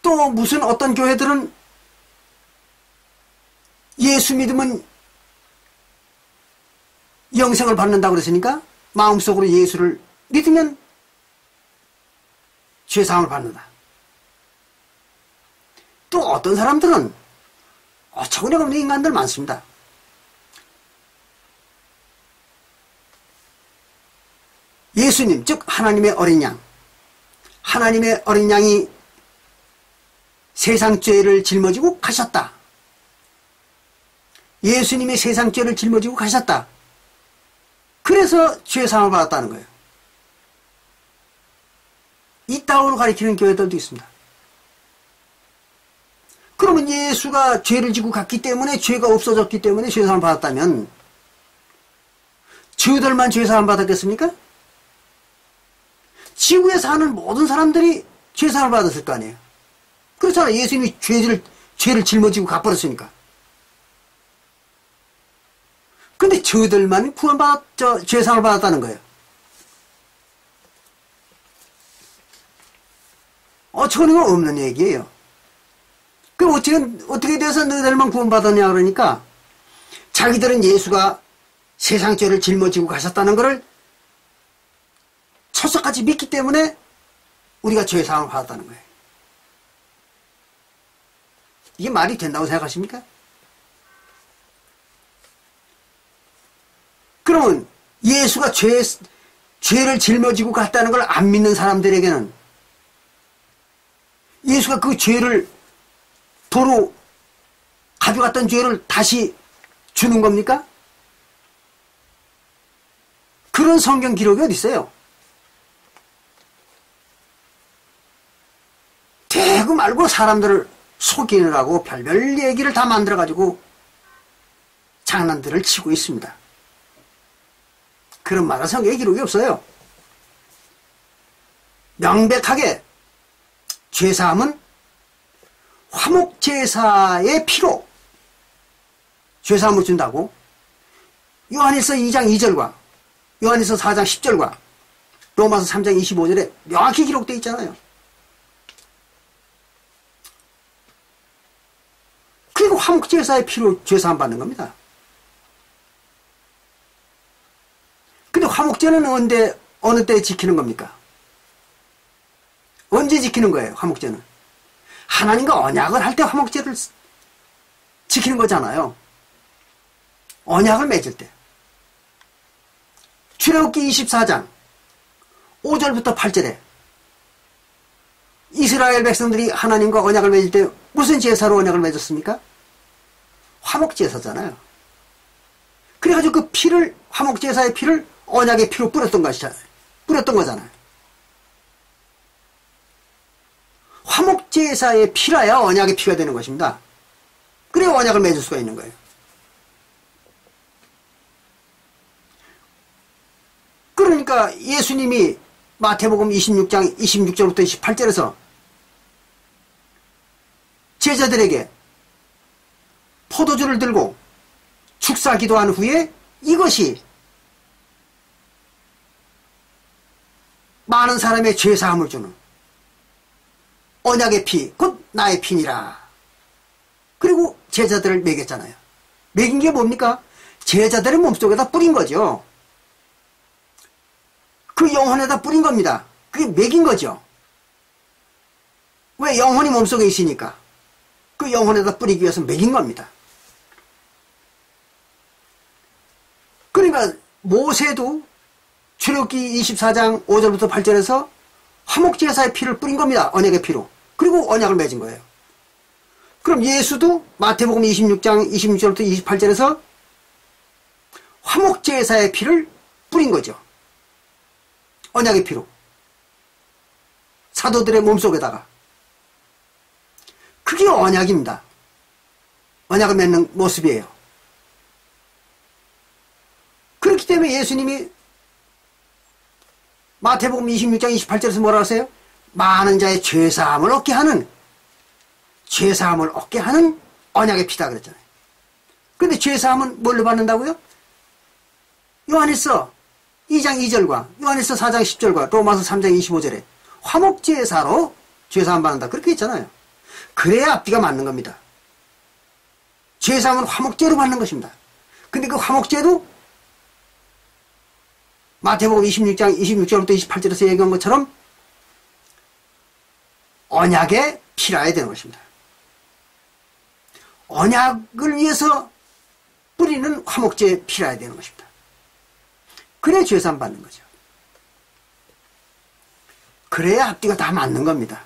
또 무슨 어떤 교회들은 예수 믿으면 영생을 받는다고 그랬으니까 마음속으로 예수를 믿으면 죄사함을 받는다. 또 어떤 사람들은 어처구니없는 인간들 많습니다. 예수님, 즉 하나님의 어린 양, 하나님의 어린 양이 세상 죄를 짊어지고 가셨다. 예수님이 세상 죄를 짊어지고 가셨다. 그래서 죄사함을 받았다는 거예요. 이따위로 가리키는 교회들도 있습니다. 그러면 예수가 죄를 지고 갔기 때문에, 죄가 없어졌기 때문에 죄사함을 받았다면 저들만 죄사함을 받았겠습니까? 지구에 사는 모든 사람들이 죄사함을 받았을 거 아니에요. 그렇잖아요. 예수님이 죄를 짊어지고 가버렸으니까. 근데 저들만 죄사함을 받았다는 거예요. 어처구니가 없는 얘기예요. 그 어떻게 돼서 너희들만 구원받았냐 그러니까 자기들은 예수가 세상 죄를 짊어지고 가셨다는 것을 철석같이 믿기 때문에 우리가 죄사함을 받았다는 거예요. 이게 말이 된다고 생각하십니까? 그러면 예수가 죄를 짊어지고 갔다는 걸 안 믿는 사람들에게는 예수가 그 죄를 도로 가져갔던 죄를 다시 주는 겁니까? 그런 성경 기록이 어디 있어요? 대고 말고 사람들을 속이느라고 별별 얘기를 다 만들어가지고 장난들을 치고 있습니다. 그런 말은 성경에 기록이 없어요. 명백하게 죄사함은 화목제사의 피로 죄사함을 준다고 요한일서 2장 2절과 요한일서 4장 10절과 로마서 3장 25절에 명확히 기록되어 있잖아요. 그리고 화목제사의 피로 죄사함 받는 겁니다. 근데 화목제는 어느 때 지키는 겁니까? 언제 지키는 거예요, 화목제는? 하나님과 언약을 할 때 화목제를 지키는 거잖아요. 언약을 맺을 때. 출애굽기 24장 5절부터 8절에 이스라엘 백성들이 하나님과 언약을 맺을 때 무슨 제사로 언약을 맺었습니까? 화목제사잖아요. 그래가지고 그 피를, 화목제사의 피를 언약의 피로 뿌렸던 거잖아요. 화목제사의 피라야 언약의 피가 되는 것입니다. 그래야 언약을 맺을 수가 있는 거예요. 그러니까 예수님이 마태복음 26장 26절부터 28절에서 제자들에게 포도주를 들고 축사 기도한 후에 이것이 많은 사람의 죄사함을 주는 언약의 피, 곧 나의 피니라. 그리고 제자들을 먹였잖아요. 먹인 게 뭡니까? 제자들의 몸속에다 뿌린 거죠. 그 영혼에다 뿌린 겁니다. 그게 먹인 거죠. 왜? 영혼이 몸속에 있으니까. 그 영혼에다 뿌리기 위해서 먹인 겁니다. 그러니까 모세도 출애굽기 24장 5절부터 8절에서 화목제사의 피를 뿌린 겁니다. 언약의 피로. 그리고 언약을 맺은 거예요. 그럼 예수도 마태복음 26장 26절부터 28절에서 화목제사의 피를 뿌린 거죠. 언약의 피로. 사도들의 몸속에다가. 그게 언약입니다. 언약을 맺는 모습이에요. 그렇기 때문에 예수님이 마태복음 26장 28절에서 뭐라 하세요? 많은 자의 죄사함을 얻게 하는 언약의 피다 그랬잖아요. 근데 죄사함은 뭘로 받는다고요? 요한일서 2장 2절과 요한일서 4장 10절과 로마서 3장 25절에 화목제사로 죄사함 받는다 그렇게 했잖아요. 그래야 앞뒤가 맞는 겁니다. 죄사함은 화목제로 받는 것입니다. 근데 그 화목제도 마태복음 26장 26절부터 28절에서 얘기한 것처럼 언약의 피라야 되는 것입니다. 언약을 위해서 뿌리는 화목제의 피라야 되는 것입니다. 그래야 죄사함 받는 거죠. 그래야 앞뒤가 다 맞는 겁니다.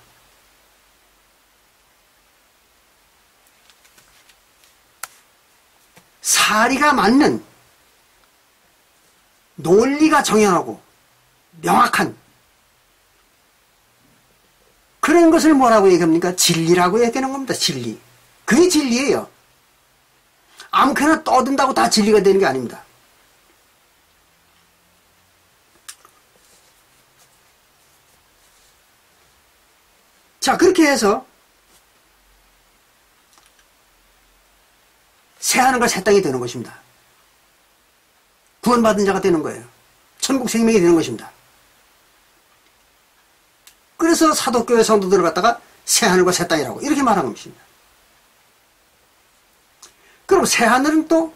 사리가 맞는 논리가 정연하고 명확한 그런 것을 뭐라고 얘기합니까? 진리라고 얘기하는 겁니다. 진리. 그게 진리예요. 아무렇게나 떠든다고 다 진리가 되는 게 아닙니다. 자, 그렇게 해서 새하늘과 새 땅이 되는 것입니다. 구원받은 자가 되는 거예요. 천국 생명이 되는 것입니다. 그래서 사도교회 성도들을 갖다가 새하늘과 새 땅이라고 이렇게 말한 것입니다. 그럼 새하늘은 또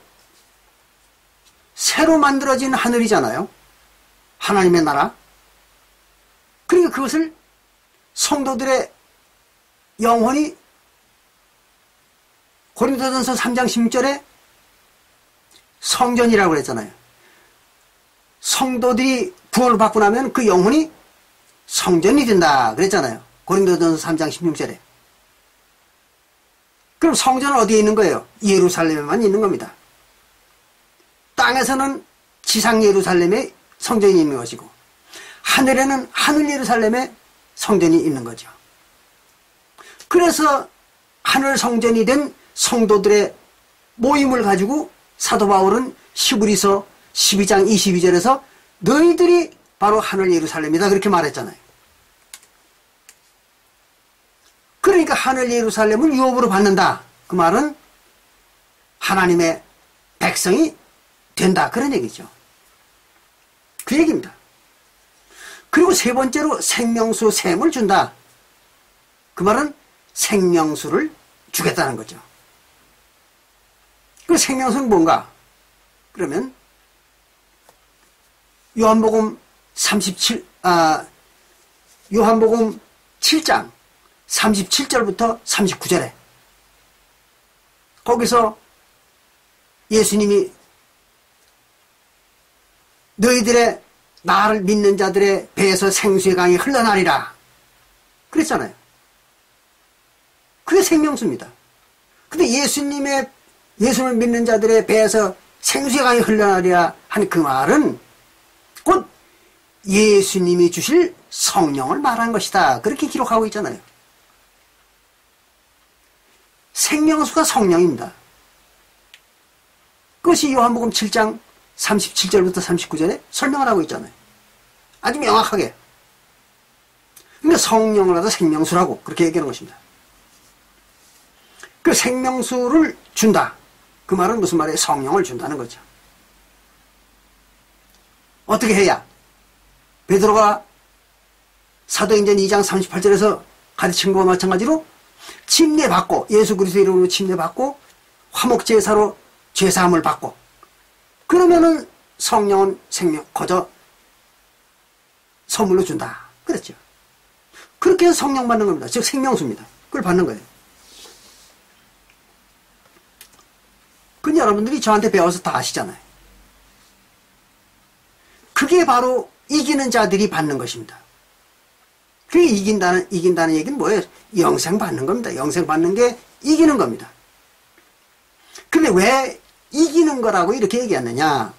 새로 만들어진 하늘이잖아요. 하나님의 나라. 그러니까 그것을 성도들의 영혼이 고린도전서 3장 16절에 성전이라고 그랬잖아요. 성도들이 구원을 받고 나면 그 영혼이 성전이 된다 그랬잖아요. 고린도전서 3장 16절에. 그럼 성전은 어디에 있는 거예요? 예루살렘에만 있는 겁니다. 땅에서는 지상 예루살렘에 성전이 있는 것이고 하늘에는 하늘 예루살렘에 성전이 있는 거죠. 그래서 하늘 성전이 된 성도들의 모임을 가지고 사도 바울은 히브리서 12장 22절에서 너희들이 바로 하늘 예루살렘이다 그렇게 말했잖아요. 그러니까 하늘 예루살렘을 유업으로 받는다. 그 말은 하나님의 백성이 된다 그런 얘기죠. 그 얘기입니다. 그리고 세 번째로 생명수 샘을 준다. 그 말은 생명수를 주겠다는 거죠. 그 생명수는 뭔가? 그러면 요한복음 7장 37절부터 39절에 거기서 예수님이 너희들의 나를 믿는 자들의 배에서 생수의 강이 흘러나리라 그랬잖아요. 그게 생명수입니다. 근데 예수를 믿는 자들의 배에서 생수의 강이 흘러나리라 하는 그 말은 곧 예수님이 주실 성령을 말하는 것이다. 그렇게 기록하고 있잖아요. 생명수가 성령입니다. 그것이 요한복음 7장 37절부터 39절에 설명을 하고 있잖아요. 아주 명확하게. 그러니까 성령을 갖다 생명수라고 그렇게 얘기하는 것입니다. 그 생명수를 준다. 그 말은 무슨 말이에요? 성령을 준다는 거죠. 어떻게 해야? 베드로가 사도행전 2장 38절에서 가르친 것과 마찬가지로 침례받고 예수 그리스도의 이름으로 침례받고 화목제사로 죄사함을 받고 그러면은 성령은 생명 거저 선물로 준다. 그랬죠. 그렇게 해서 성령 받는 겁니다. 즉 생명수입니다. 그걸 받는 거예요. 그건 여러분들이 저한테 배워서 다 아시잖아요. 그게 바로 이기는 자들이 받는 것입니다. 그게 이긴다는 얘기는 뭐예요? 영생 받는 겁니다. 영생 받는 게 이기는 겁니다. 근데 왜 이기는 거라고 이렇게 얘기하느냐?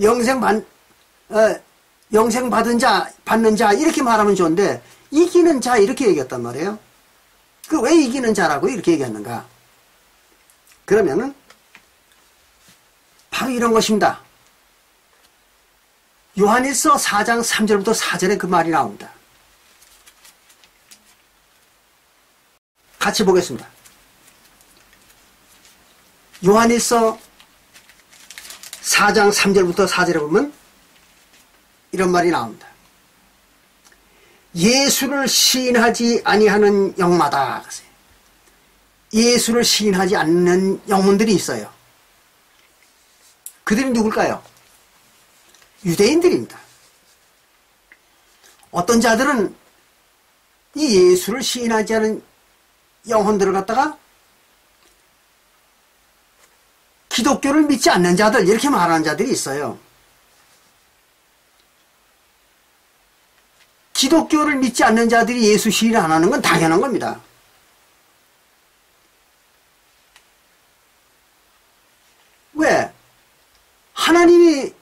영생 받은 자, 받는 자, 이렇게 말하면 좋은데, 이기는 자, 이렇게 얘기했단 말이에요. 그 왜 이기는 자라고 이렇게 얘기하는가? 그러면은, 바로 이런 것입니다. 요한일서 4장 3절부터 4절에 그 말이 나옵니다. 같이 보겠습니다. 요한일서 4장 3절부터 4절에 보면 이런 말이 나옵니다. 예수를 시인하지 아니하는 영마다. 예수를 시인하지 않는 영혼들이 있어요. 그들이 누굴까요? 유대인들입니다. 어떤 자들은 이 예수를 시인하지 않은 영혼들을 갖다가 기독교를 믿지 않는 자들, 이렇게 말하는 자들이 있어요. 기독교를 믿지 않는 자들이 예수 시인을 안 하는 건 당연한 겁니다. 왜? 하나님이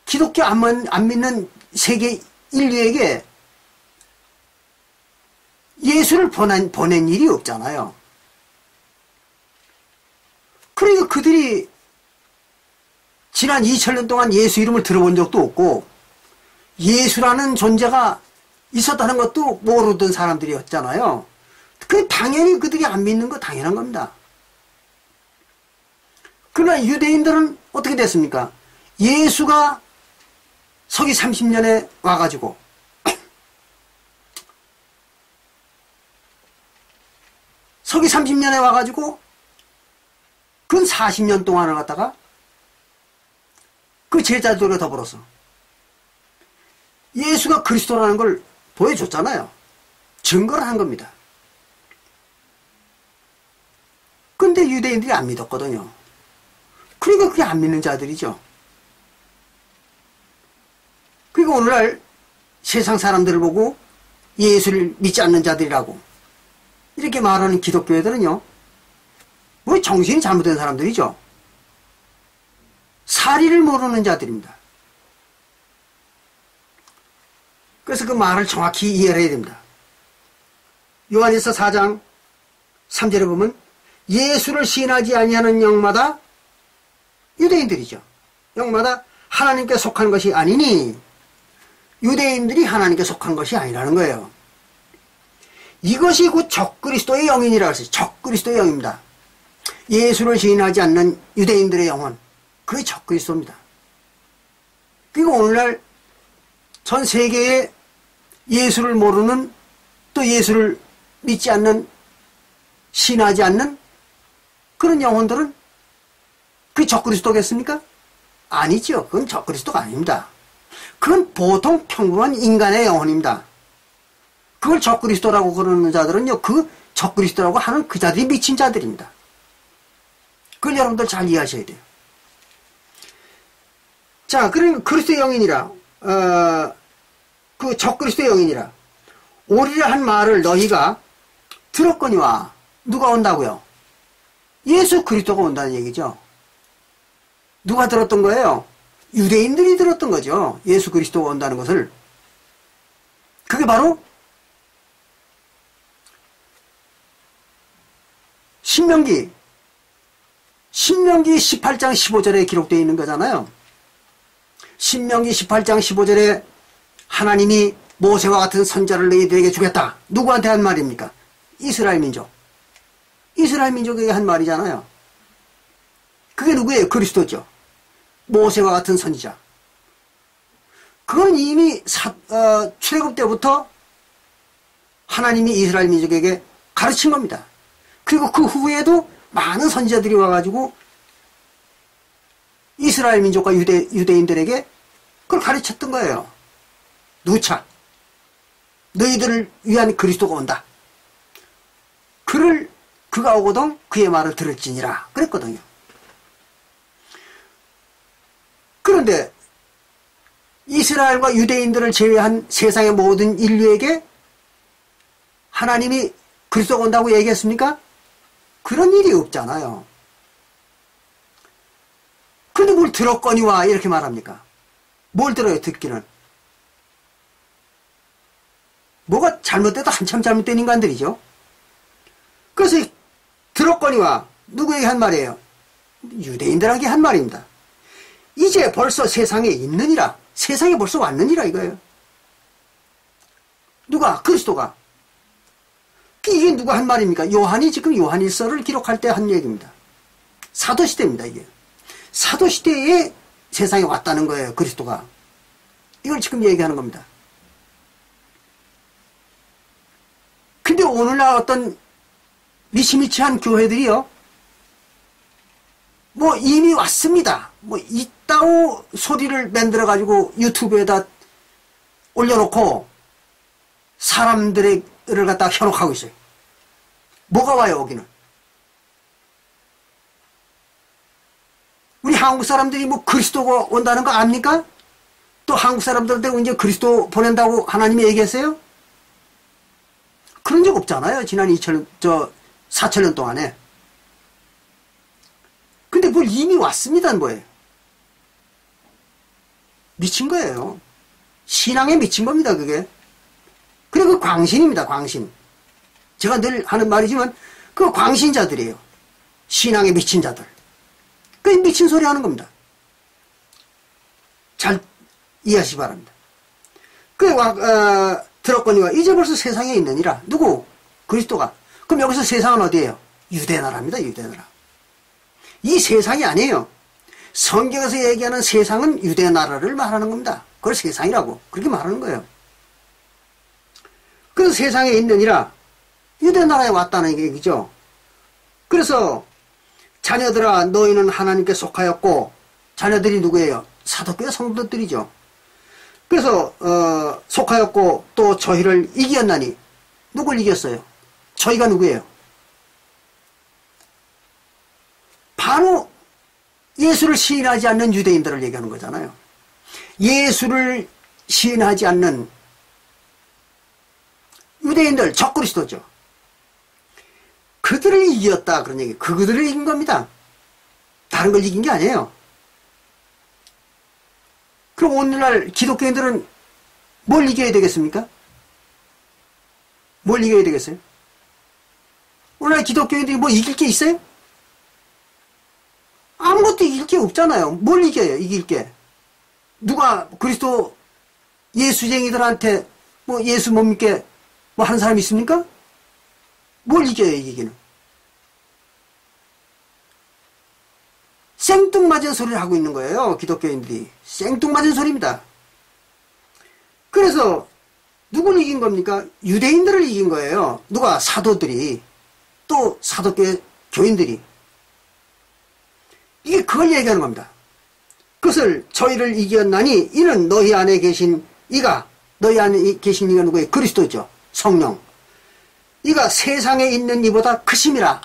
기독교 안 믿는 세계 인류에게 예수를 보낸 일이 없잖아요. 그러니까 그들이 지난 2000년 동안 예수 이름을 들어본 적도 없고 예수라는 존재가 있었다는 것도 모르던 사람들이었잖아요. 그 당연히 그들이 안 믿는 거 당연한 겁니다. 그러나 유대인들은 어떻게 됐습니까? 예수가 서기 30년에 와가지고 서기 30년에 와가지고 근 40년 동안을 갖다가 그 제자들과 더불어서 예수가 그리스도라는 걸 보여줬잖아요. 증거를 한 겁니다. 근데 유대인들이 안 믿었거든요. 그러니까 그게 안 믿는 자들이죠. 그리고 오늘날 세상 사람들을 보고 예수를 믿지 않는 자들이라고 이렇게 말하는 기독교애들은요, 뭐 정신이 잘못된 사람들이죠. 사리를 모르는 자들입니다. 그래서 그 말을 정확히 이해를 해야 됩니다. 요한일서 4장 3절에 보면 예수를 시인하지 아니하는 영마다 유대인들이죠. 영마다 하나님께 속한 것이 아니니 유대인들이 하나님께 속한 것이 아니라는 거예요. 이것이 곧 적그리스도의 영이라고 했어요. 적그리스도의 영입니다. 예수를 시인하지 않는 유대인들의 영혼, 그게 적그리스도입니다. 그리고 오늘날 전 세계에 예수를 모르는, 또 예수를 믿지 않는, 신하지 않는 그런 영혼들은 그게 적그리스도겠습니까? 아니죠. 그건 적그리스도가 아닙니다. 그건 보통 평범한 인간의 영혼입니다. 그걸 적그리스도라고 그러는 자들은요, 그 적그리스도라고 하는 그 자들이 미친 자들입니다. 그걸 여러분들 잘 이해하셔야 돼요. 자, 그러면 그리스도의 영이니라, 그 적그리스도의 영이니라 오리라 한 말을 너희가 들었거니와. 누가 온다고요? 예수 그리스도가 온다는 얘기죠. 누가 들었던 거예요? 유대인들이 들었던 거죠. 예수 그리스도가 온다는 것을. 그게 바로 신명기 18장 15절에 기록되어 있는 거잖아요. 신명기 18장 15절에 하나님이 모세와 같은 선자를 너희들에게 주겠다. 누구한테 한 말입니까? 이스라엘 민족. 이스라엘 민족에게 한 말이잖아요. 그게 누구예요? 그리스도죠. 모세와 같은 선지자. 그건 이미 출애굽 때부터 하나님이 이스라엘 민족에게 가르친 겁니다. 그리고 그 후에도 많은 선지자들이 와가지고 이스라엘 민족과 유대인들에게 그걸 가르쳤던 거예요. 누차 너희들을 위한 그리스도가 온다. 그가 오거든 그의 말을 들을지니라 그랬거든요. 그런데 이스라엘과 유대인들을 제외한 세상의 모든 인류에게 하나님이 그리스도가 온다고 얘기했습니까? 그런 일이 없잖아요. 근데 뭘 들었거니와 이렇게 말합니까? 뭘 들어요, 듣기는? 뭐가 잘못돼도 한참 잘못된 인간들이죠. 그래서 들었거니와 누구에게 한 말이에요? 유대인들에게 한 말입니다. 이제 벌써 세상에 있느니라. 세상에 벌써 왔느니라 이거예요. 누가? 그리스도가. 이게 누가 한 말입니까? 요한이 지금 요한일서를 기록할 때 한 얘기입니다. 사도시대입니다, 이게. 사도시대에 세상에 왔다는 거예요, 그리스도가. 이걸 지금 얘기하는 겁니다. 근데 오늘날 어떤 미치미치한 교회들이요, 뭐 이미 왔습니다. 뭐 이따오 소리를 만들어가지고 유튜브에다 올려놓고 사람들을 갖다 현혹하고 있어요. 뭐가 와요, 여기는? 우리 한국 사람들이 뭐 그리스도가 온다는 거 압니까? 또 한국 사람들한테 이제 그리스도 보낸다고 하나님이 얘기했어요? 그런 적 없잖아요. 지난 4천년 동안에. 근데 뭘 이미 왔습니다, 뭐예요? 미친 거예요. 신앙에 미친 겁니다, 그게. 그리고 광신입니다, 광신. 제가 늘 하는 말이지만, 그 광신자들이에요. 신앙에 미친 자들. 그 미친 소리 하는 겁니다. 잘 이해하시기 바랍니다. 들었거니와 이제 벌써 세상에 있느니라. 누구? 그리스도가. 그럼 여기서 세상은 어디예요? 유대나라입니다, 유대나라. 이 세상이 아니에요. 성경에서 얘기하는 세상은 유대나라를 말하는 겁니다. 그걸 세상이라고 그렇게 말하는 거예요. 그래서 세상에 있느니라. 유대나라에 왔다는 얘기죠. 그래서 자녀들아 너희는 하나님께 속하였고, 자녀들이 누구예요? 사도교회 성도들이죠. 그래서 속하였고 또 저희를 이겼나니. 누굴 이겼어요? 저희가 누구예요? 바로 예수를 시인하지 않는 유대인들을 얘기하는 거잖아요. 예수를 시인하지 않는 유대인들, 적그리스도죠. 그들을 이겼다 그런 얘기. 그들을 이긴 겁니다. 다른 걸 이긴 게 아니에요. 그럼 오늘날 기독교인들은 뭘 이겨야 되겠습니까? 뭘 이겨야 되겠어요? 오늘날 기독교인들이 뭐 이길 게 있어요? 아무것도 이길 게 없잖아요. 뭘 이겨요, 이길 게? 누가 그리스도 예수쟁이들한테 뭐 예수 못 믿게 뭐 하는 사람이 있습니까? 뭘 이겨요, 이기기는? 생뚱맞은 소리를 하고 있는 거예요, 기독교인들이. 생뚱맞은 소리입니다. 그래서 누굴 이긴 겁니까? 유대인들을 이긴 거예요. 누가? 사도들이. 또 사도교회 교인들이. 이게 그걸 얘기하는 겁니다. 그것을 저희를 이겼나니 이는 너희 안에 계신 이가, 너희 안에 계신 이가 누구예요? 그리스도죠. 성령. 이가 세상에 있는 이보다 크심이라.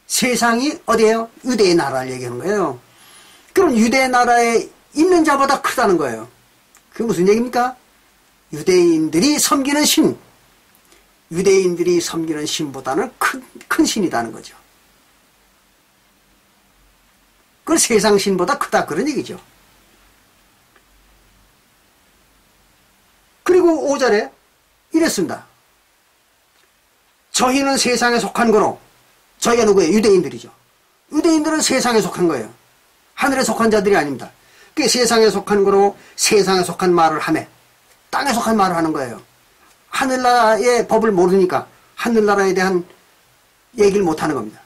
세상이 어디예요? 유대의 나라를 얘기하는 거예요. 그럼 유대의 나라에 있는 자보다 크다는 거예요. 그게 무슨 얘기입니까? 유대인들이 섬기는 신. 유대인들이 섬기는 신보다는 큰 신이라는 거죠. 그걸 세상 신보다 크다 그런 얘기죠. 그리고 5절에 이랬습니다. 저희는 세상에 속한 거로 저희가 누구예요? 유대인들이죠. 유대인들은 세상에 속한 거예요. 하늘에 속한 자들이 아닙니다. 그 세상에 속한 거로 세상에 속한 말을 하며 땅에 속한 말을 하는 거예요. 하늘나라의 법을 모르니까 하늘나라에 대한 얘기를 못하는 겁니다.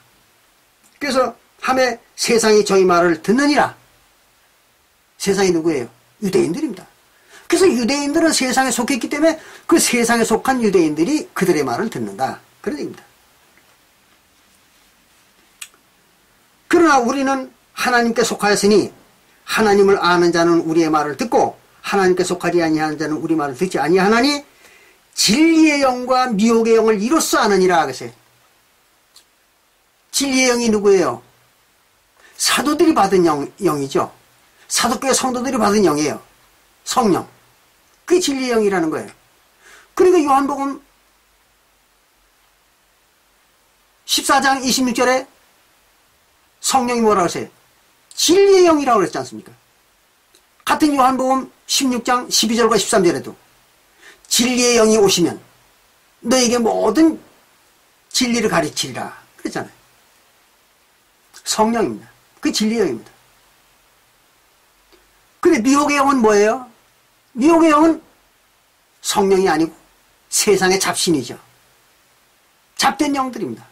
그래서 하며 세상이 저희 말을 듣느니라. 세상이 누구예요? 유대인들입니다. 그래서 유대인들은 세상에 속했기 때문에 그 세상에 속한 유대인들이 그들의 말을 듣는다. 그런 얘기입니다. 그러나 우리는 하나님께 속하였으니 하나님을 아는 자는 우리의 말을 듣고 하나님께 속하지 아니하는 자는 우리 말을 듣지 아니하나니 진리의 영과 미혹의 영을 이로써 아느니라. 그랬어요. 진리의 영이 누구예요? 사도들이 받은 영이죠. 사도교회 성도들이 받은 영이에요. 성령. 그게 진리의 영이라는 거예요. 그러니까 요한복음 14장 26절에 성령이 뭐라고 했어요? 진리의 영이라고 그랬지 않습니까? 같은 요한복음 16장 12절과 13절에도 진리의 영이 오시면 너에게 모든 진리를 가르치리라 그랬잖아요. 성령입니다. 그게 진리의 영입니다. 근데 미혹의 영은 뭐예요? 미혹의 영은 성령이 아니고 세상의 잡신이죠. 잡된 영들입니다.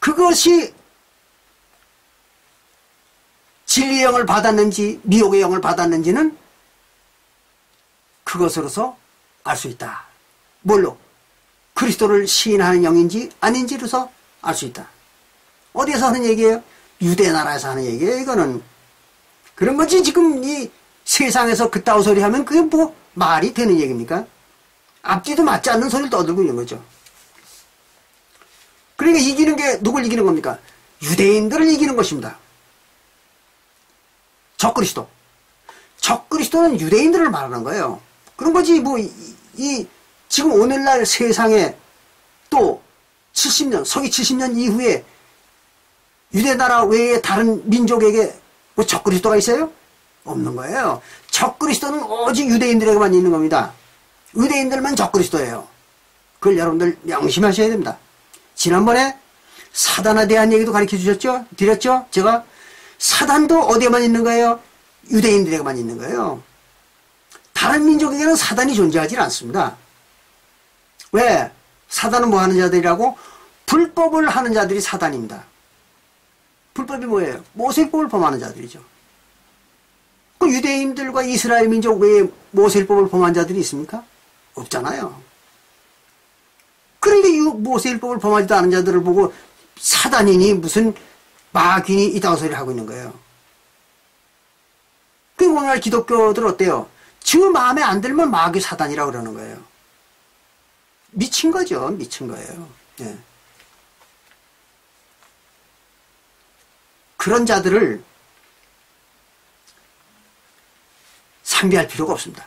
그것이 진리의 영을 받았는지 미혹의 영을 받았는지는 그것으로서 알 수 있다. 뭘로? 그리스도를 시인하는 영인지 아닌지로서 알 수 있다. 어디에서 하는 얘기예요? 유대나라에서 하는 얘기예요. 이거는 그런 거지. 지금 이 세상에서 그따위 소리 하면 그게 뭐 말이 되는 얘기입니까? 앞뒤도 맞지 않는 소리를 떠들고 있는 거죠. 그러니까 이기는 게 누굴 이기는 겁니까? 유대인들을 이기는 것입니다. 적그리스도. 적그리스도는 유대인들을 말하는 거예요. 그런 거지. 뭐 지금 오늘날 세상에 또 70년, 서기 70년 이후에 유대나라 외에 다른 민족에게 뭐 적그리스도가 있어요? 없는 거예요. 적그리스도는 오직 유대인들에게만 있는 겁니다. 유대인들만 적그리스도예요. 그걸 여러분들 명심하셔야 됩니다. 지난번에 사단에 대한 얘기도 가르쳐 주셨죠? 드렸죠? 제가 사단도 어디에만 있는 거예요? 유대인들에게만 있는 거예요. 다른 민족에게는 사단이 존재하지 않습니다. 왜? 사단은 뭐 하는 자들이라고? 불법을 하는 자들이 사단입니다. 불법이 뭐예요? 모세율법을 범하는 자들이죠. 그 유대인들과 이스라엘 민족 외에 모세율법을 범한 자들이 있습니까? 없잖아요. 그런데 이 모세율법을 범하지도 않은 자들을 보고 사단이니 무슨 마귀니 이따위 소리를 하고 있는 거예요. 그 오늘날 기독교들 어때요? 저 마음에 안 들면 마귀 사단이라고 그러는 거예요. 미친 거죠. 미친 거예요. 예. 그런 자들을 상대할 필요가 없습니다.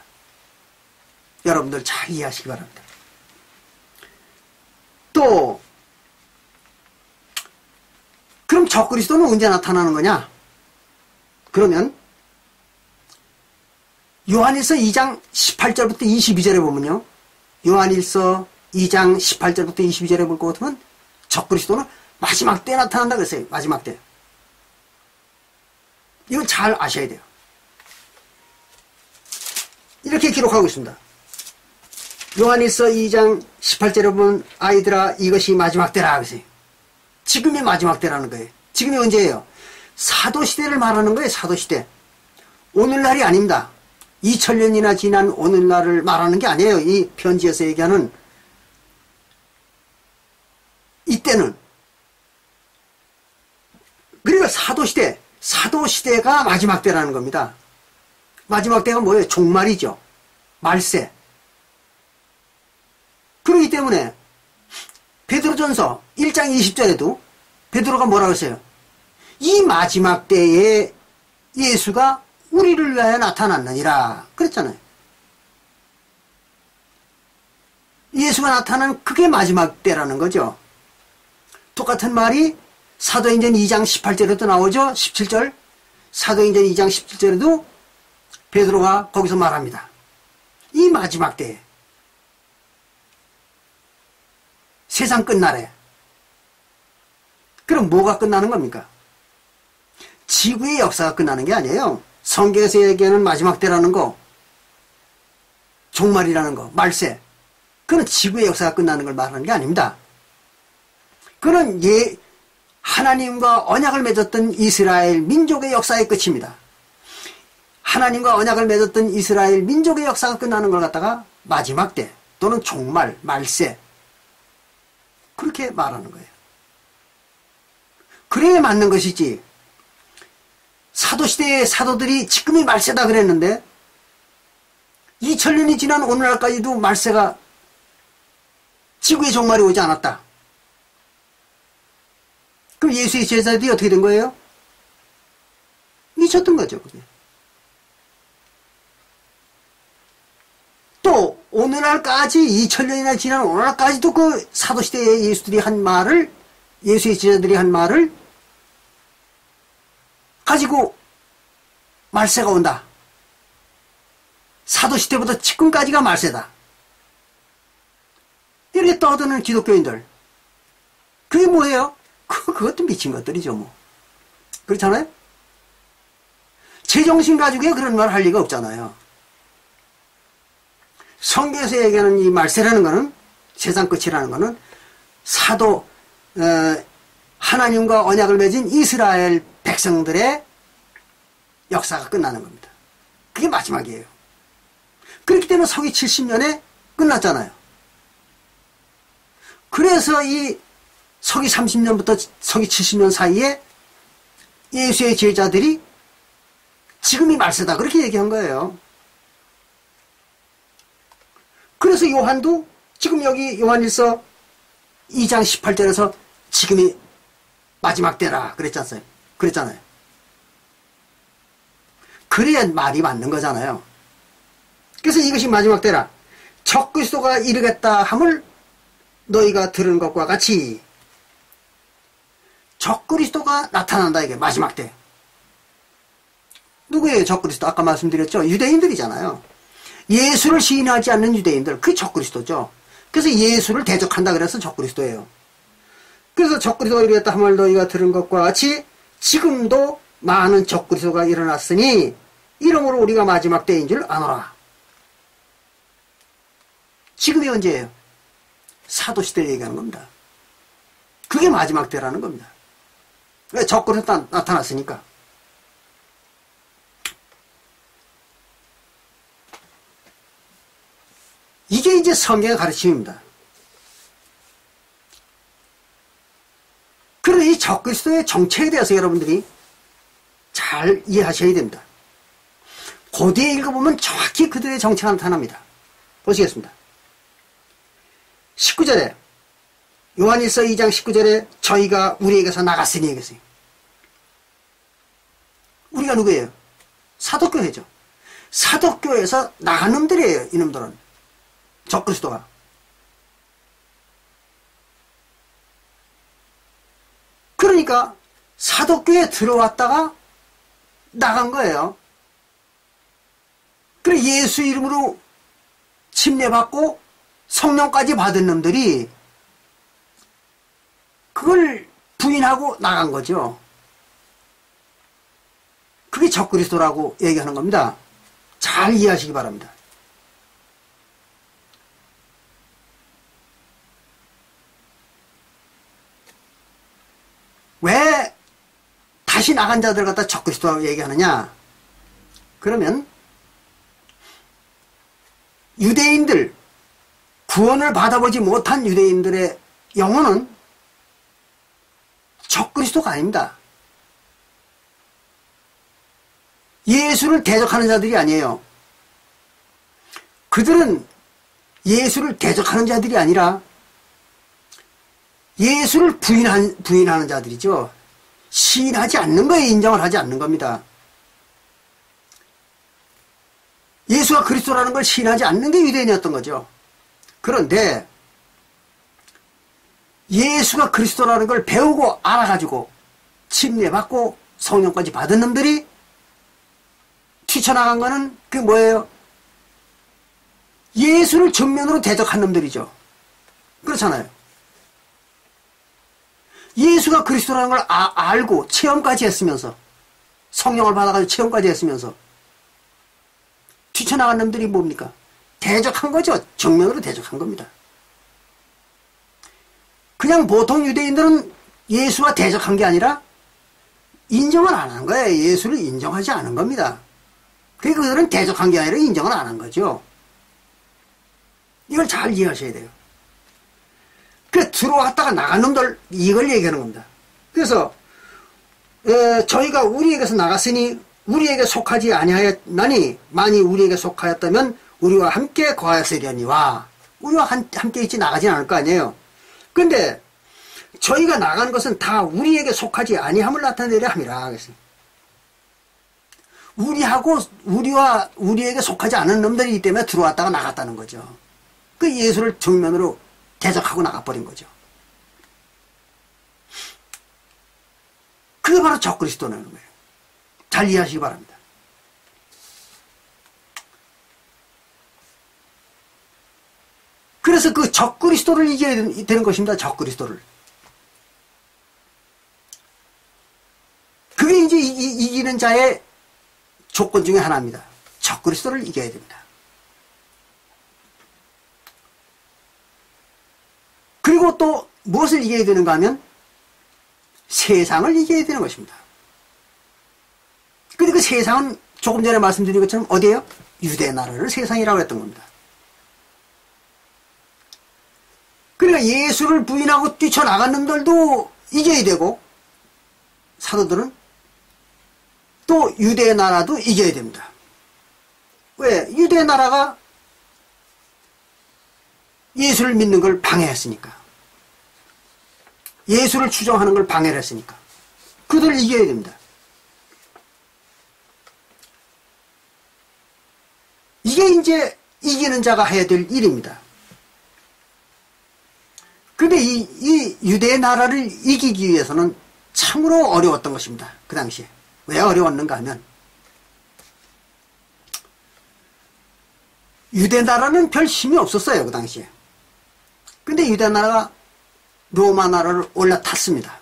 여러분들 잘 이해하시기 바랍니다. 또 그럼 적그리스도는 언제 나타나는 거냐? 그러면 요한일서 2장 18절부터 22절에 보면요. 요한일서 2장 18절부터 22절에 볼 것 같으면 적그리스도는 마지막 때에 나타난다 그랬어요. 마지막 때. 이건 잘 아셔야 돼요. 이렇게 기록하고 있습니다. 요한일서 2장 18절에 보면 아이들아 이것이 마지막 때라 그랬어요. 지금이 마지막 때라는 거예요. 지금이 언제예요? 사도시대를 말하는 거예요. 사도시대. 오늘날이 아닙니다. 2000년이나 지난 오늘날을 말하는 게 아니에요. 이 편지에서 얘기하는 이때는. 그러니까 사도시대. 사도시대가 마지막 때라는 겁니다. 마지막 때가 뭐예요? 종말이죠. 말세. 그렇기 때문에 베드로전서 1장 20절에도 베드로가 뭐라고 했어요? 이 마지막 때에 예수가 우리를 위하여 나타났느니라 그랬잖아요. 예수가 나타난 그게 마지막 때라는 거죠. 똑같은 말이 사도행전 2장 18절에도 나오죠. 17절. 사도행전 2장 17절에도 베드로가 거기서 말합니다. 이 마지막 때 세상 끝나래. 그럼 뭐가 끝나는 겁니까? 지구의 역사가 끝나는 게 아니에요. 성경에서 얘기하는 마지막 때라는 거, 종말이라는 거, 말세, 그건 지구의 역사가 끝나는 걸 말하는 게 아닙니다. 그건 하나님과 언약을 맺었던 이스라엘 민족의 역사의 끝입니다. 하나님과 언약을 맺었던 이스라엘 민족의 역사가 끝나는 걸 갖다가 마지막 때 또는 종말, 말세, 그렇게 말하는 거예요. 그래야 맞는 것이지. 사도시대의 사도들이 지금이 말세다 그랬는데 2000년이 지난 오늘날까지도 말세가, 지구의 종말이 오지 않았다. 그럼 예수의 제자들이 어떻게 된 거예요? 미쳤던 거죠. 그게. 또 오늘날까지 2000년이나 지난 오늘날까지도 그 사도시대의 예수들이 한 말을, 예수의 제자들이 한 말을 가지고 말세가 온다. 사도시대부터 지금까지가 말세다. 이렇게 떠드는 기독교인들. 그게 뭐예요? 그것도 미친 것들이죠, 뭐. 그렇잖아요? 제정신 가지고 그런 말 할 리가 없잖아요. 성경에서 얘기하는 이 말세라는 거는, 세상 끝이라는 거는 하나님과 언약을 맺은 이스라엘 백성들의 역사가 끝나는 겁니다. 그게 마지막이에요. 그렇기 때문에 서기 70년에 끝났잖아요. 그래서 이 서기 30년부터 서기 70년 사이에 예수의 제자들이 지금이 말세다, 그렇게 얘기한 거예요. 그래서 요한도 지금 여기 요한일서 2장 18절에서 지금이 마지막 때라 그랬잖아요. 그래야 말이 맞는 거잖아요. 그래서 이것이 마지막 때라. 적그리스도가 이르겠다 함을 너희가 들은 것과 같이 적그리스도가 나타난다, 이게 마지막 때. 누구예요, 적그리스도? 아까 말씀드렸죠? 유대인들이잖아요. 예수를 시인하지 않는 유대인들, 그게 적그리스도죠. 그래서 예수를 대적한다 그래서 적그리스도예요. 그래서 적그리스도가 이르겠다 함을 너희가 들은 것과 같이 지금도 많은 적그리스도가 일어났으니 이러므로 우리가 마지막 때인 줄 아노라. 지금이 언제예요? 사도시대를 얘기하는 겁니다. 그게 마지막 때라는 겁니다. 왜? 적그리스도 나타났으니까. 이게 이제 성경의 가르침입니다. 그래서 이 적그리스도의 정체에 대해서 여러분들이 잘 이해하셔야 됩니다. 고대에 읽어보면 정확히 그들의 정체가 나타납니다. 보시겠습니다. 19절에 요한일서 2장 19절에 저희가 우리에게서 나갔으니 얘기했어요. 우리가 누구예요? 사도교회죠. 사도교회에서 나간 놈들이에요, 이놈들은. 적그리스도가. 그러니까 사도교회에 들어왔다가 나간 거예요. 그래 예수 이름으로 침례받고 성령까지 받은 놈들이 그걸 부인하고 나간 거죠. 그게 적그리스도라고 얘기하는 겁니다. 잘 이해하시기 바랍니다. 왜 다시 나간 자들 갖다 적그리스도라고 얘기하느냐? 그러면 유대인들, 구원을 받아보지 못한 유대인들의 영혼은 적그리스도가 아닙니다. 예수를 대적하는 자들이 아니에요. 그들은 예수를 대적하는 자들이 아니라 예수를 부인하는 자들이죠. 시인하지 않는 거에 인정을 하지 않는 겁니다. 예수가 그리스도라는 걸 시인하지 않는 게 유대인이었던 거죠. 그런데 예수가 그리스도라는 걸 배우고 알아가지고 침례받고 성령까지 받은 놈들이 튀쳐나간 거는 그게 뭐예요? 예수를 정면으로 대적한 놈들이죠. 그렇잖아요. 예수가 그리스도라는 걸 알고 체험까지 했으면서, 성령을 받아가지고 체험까지 했으면서 뛰쳐나간 놈들이 뭡니까? 대적한 거죠. 정면으로 대적한 겁니다. 그냥 보통 유대인들은 예수와 대적한 게 아니라 인정을 안 한 거예요. 예수를 인정하지 않은 겁니다. 그러니까 그들은 대적한 게 아니라 인정을 안 한 거죠. 이걸 잘 이해하셔야 돼요. 그 들어왔다가 나간 놈들, 이걸 얘기하는 겁니다. 그래서 저희가 우리에게서 나갔으니 우리에게 속하지 아니하였나니 만이 우리에게 속하였다면 우리와 함께 거하였으려니와, 우리와 함께 있지 나가진 않을 거 아니에요. 근데 저희가 나간 것은 다 우리에게 속하지 아니함을 나타내려 함이라 그랬어요. 우리와 우리에게 속하지 않은 놈들이기 때문에 들어왔다가 나갔다는 거죠. 그 예수를 정면으로 대적하고 나가버린 거죠. 그게 바로 적그리스도라는 거예요. 잘 이해하시기 바랍니다. 그래서 그 적그리스도를 이겨야 되는 것입니다. 적그리스도를. 그게 이제 이기는 자의 조건 중에 하나입니다. 적그리스도를 이겨야 됩니다. 그리고 또 무엇을 이겨야 되는가 하면 세상을 이겨야 되는 것입니다. 근데 그 세상은 조금 전에 말씀드린 것처럼 어디에요? 유대 나라를 세상이라고 했던 겁니다. 그러니까 예수를 부인하고 뛰쳐나간 놈들도 이겨야 되고, 사도들은 또 유대 나라도 이겨야 됩니다. 왜? 유대 나라가 예수를 믿는 걸 방해했으니까. 예수를 추종하는 걸 방해를 했으니까. 그들을 이겨야 됩니다. 이게 이제 이기는 자가 해야 될 일입니다. 근데 이 유대 나라를 이기기 위해서는 참으로 어려웠던 것입니다. 그 당시에. 왜 어려웠는가 하면, 유대 나라는 별 힘이 없었어요. 그 당시에. 근데 유대 나라가 로마 나라를 올라탔습니다.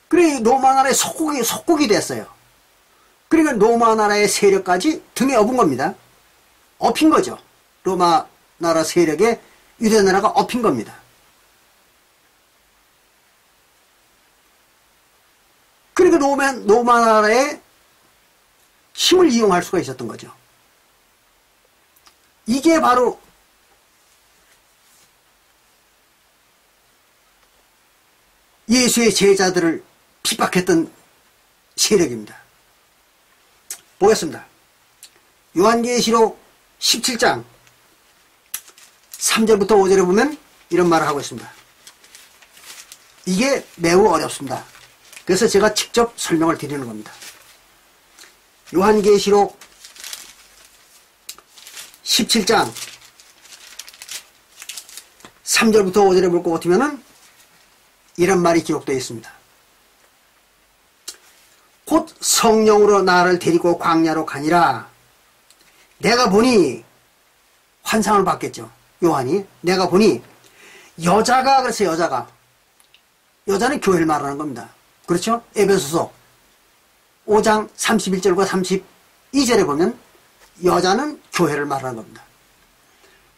그래 로마 나라의 속국이 됐어요. 그러니까 로마 나라의 세력까지 등에 업은 겁니다. 업힌 거죠. 로마 나라 세력에 유대 나라가 업힌 겁니다. 그러니까 로마 나라의 힘을 이용할 수가 있었던 거죠. 이게 바로 예수의 제자들을 핍박했던 세력입니다. 보겠습니다. 요한계시록 17장 3절부터 5절에 보면 이런 말을 하고 있습니다. 이게 매우 어렵습니다. 그래서 제가 직접 설명을 드리는 겁니다. 요한계시록 17장 3절부터 5절에 볼 것 같으면은 이런 말이 기록되어 있습니다. 곧 성령으로 나를 데리고 광야로 가니라. 내가 보니, 환상을 봤겠죠. 요한이. 내가 보니 여자가, 그래서 여자는 교회를 말하는 겁니다. 그렇죠? 에베소서 5장 31절과 32절에 보면 여자는 교회를 말하는 겁니다.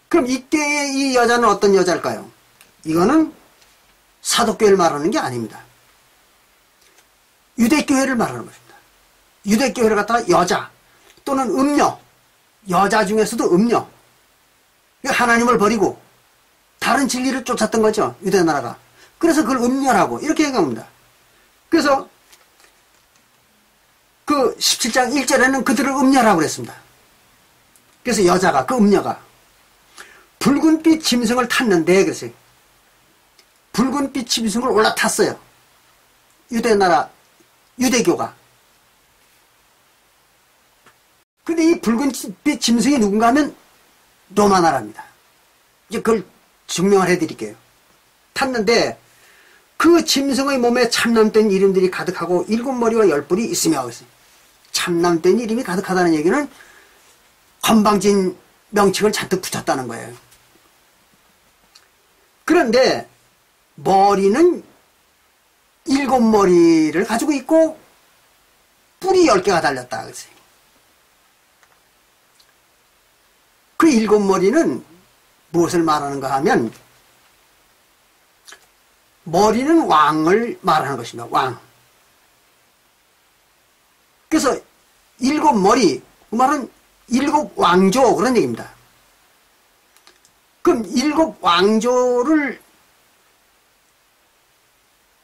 그럼 이때의 이 여자는 어떤 여자일까요? 이거는 사도교회를 말하는 게 아닙니다. 유대교회를 말하는 것입니다. 유대교회를 갖다가 여자 또는 음녀, 여자 중에서도 음녀, 하나님을 버리고 다른 진리를 쫓았던 거죠. 유대나라가. 그래서 그걸 음녀라고 이렇게 얘기합니다. 그래서 그 17장 1절에는 그들을 음녀라고 그랬습니다. 그래서 여자가, 그 음녀가 붉은빛 짐승을 탔는데, 그랬어요. 붉은빛 짐승을 올라탔어요. 유대나라, 유대교가. 근데 이 붉은빛 짐승이 누군가 하면 로마 나라입니다. 이제 그걸 증명을 해드릴게요. 탔는데 그 짐승의 몸에 참남된 이름들이 가득하고 7머리와 10뿔이 있으며, 참남된 이름이 가득하다는 얘기는 건방진 명칭을 잔뜩 붙였다는 거예요. 그런데 머리는 7머리를 가지고 있고 뿔이 10개가 달렸다 그랬어요. 그 7머리는 무엇을 말하는가 하면 머리는 왕을 말하는 것입니다. 왕. 그래서 7머리, 그 말은 7왕조 그런 얘기입니다. 그럼 7왕조를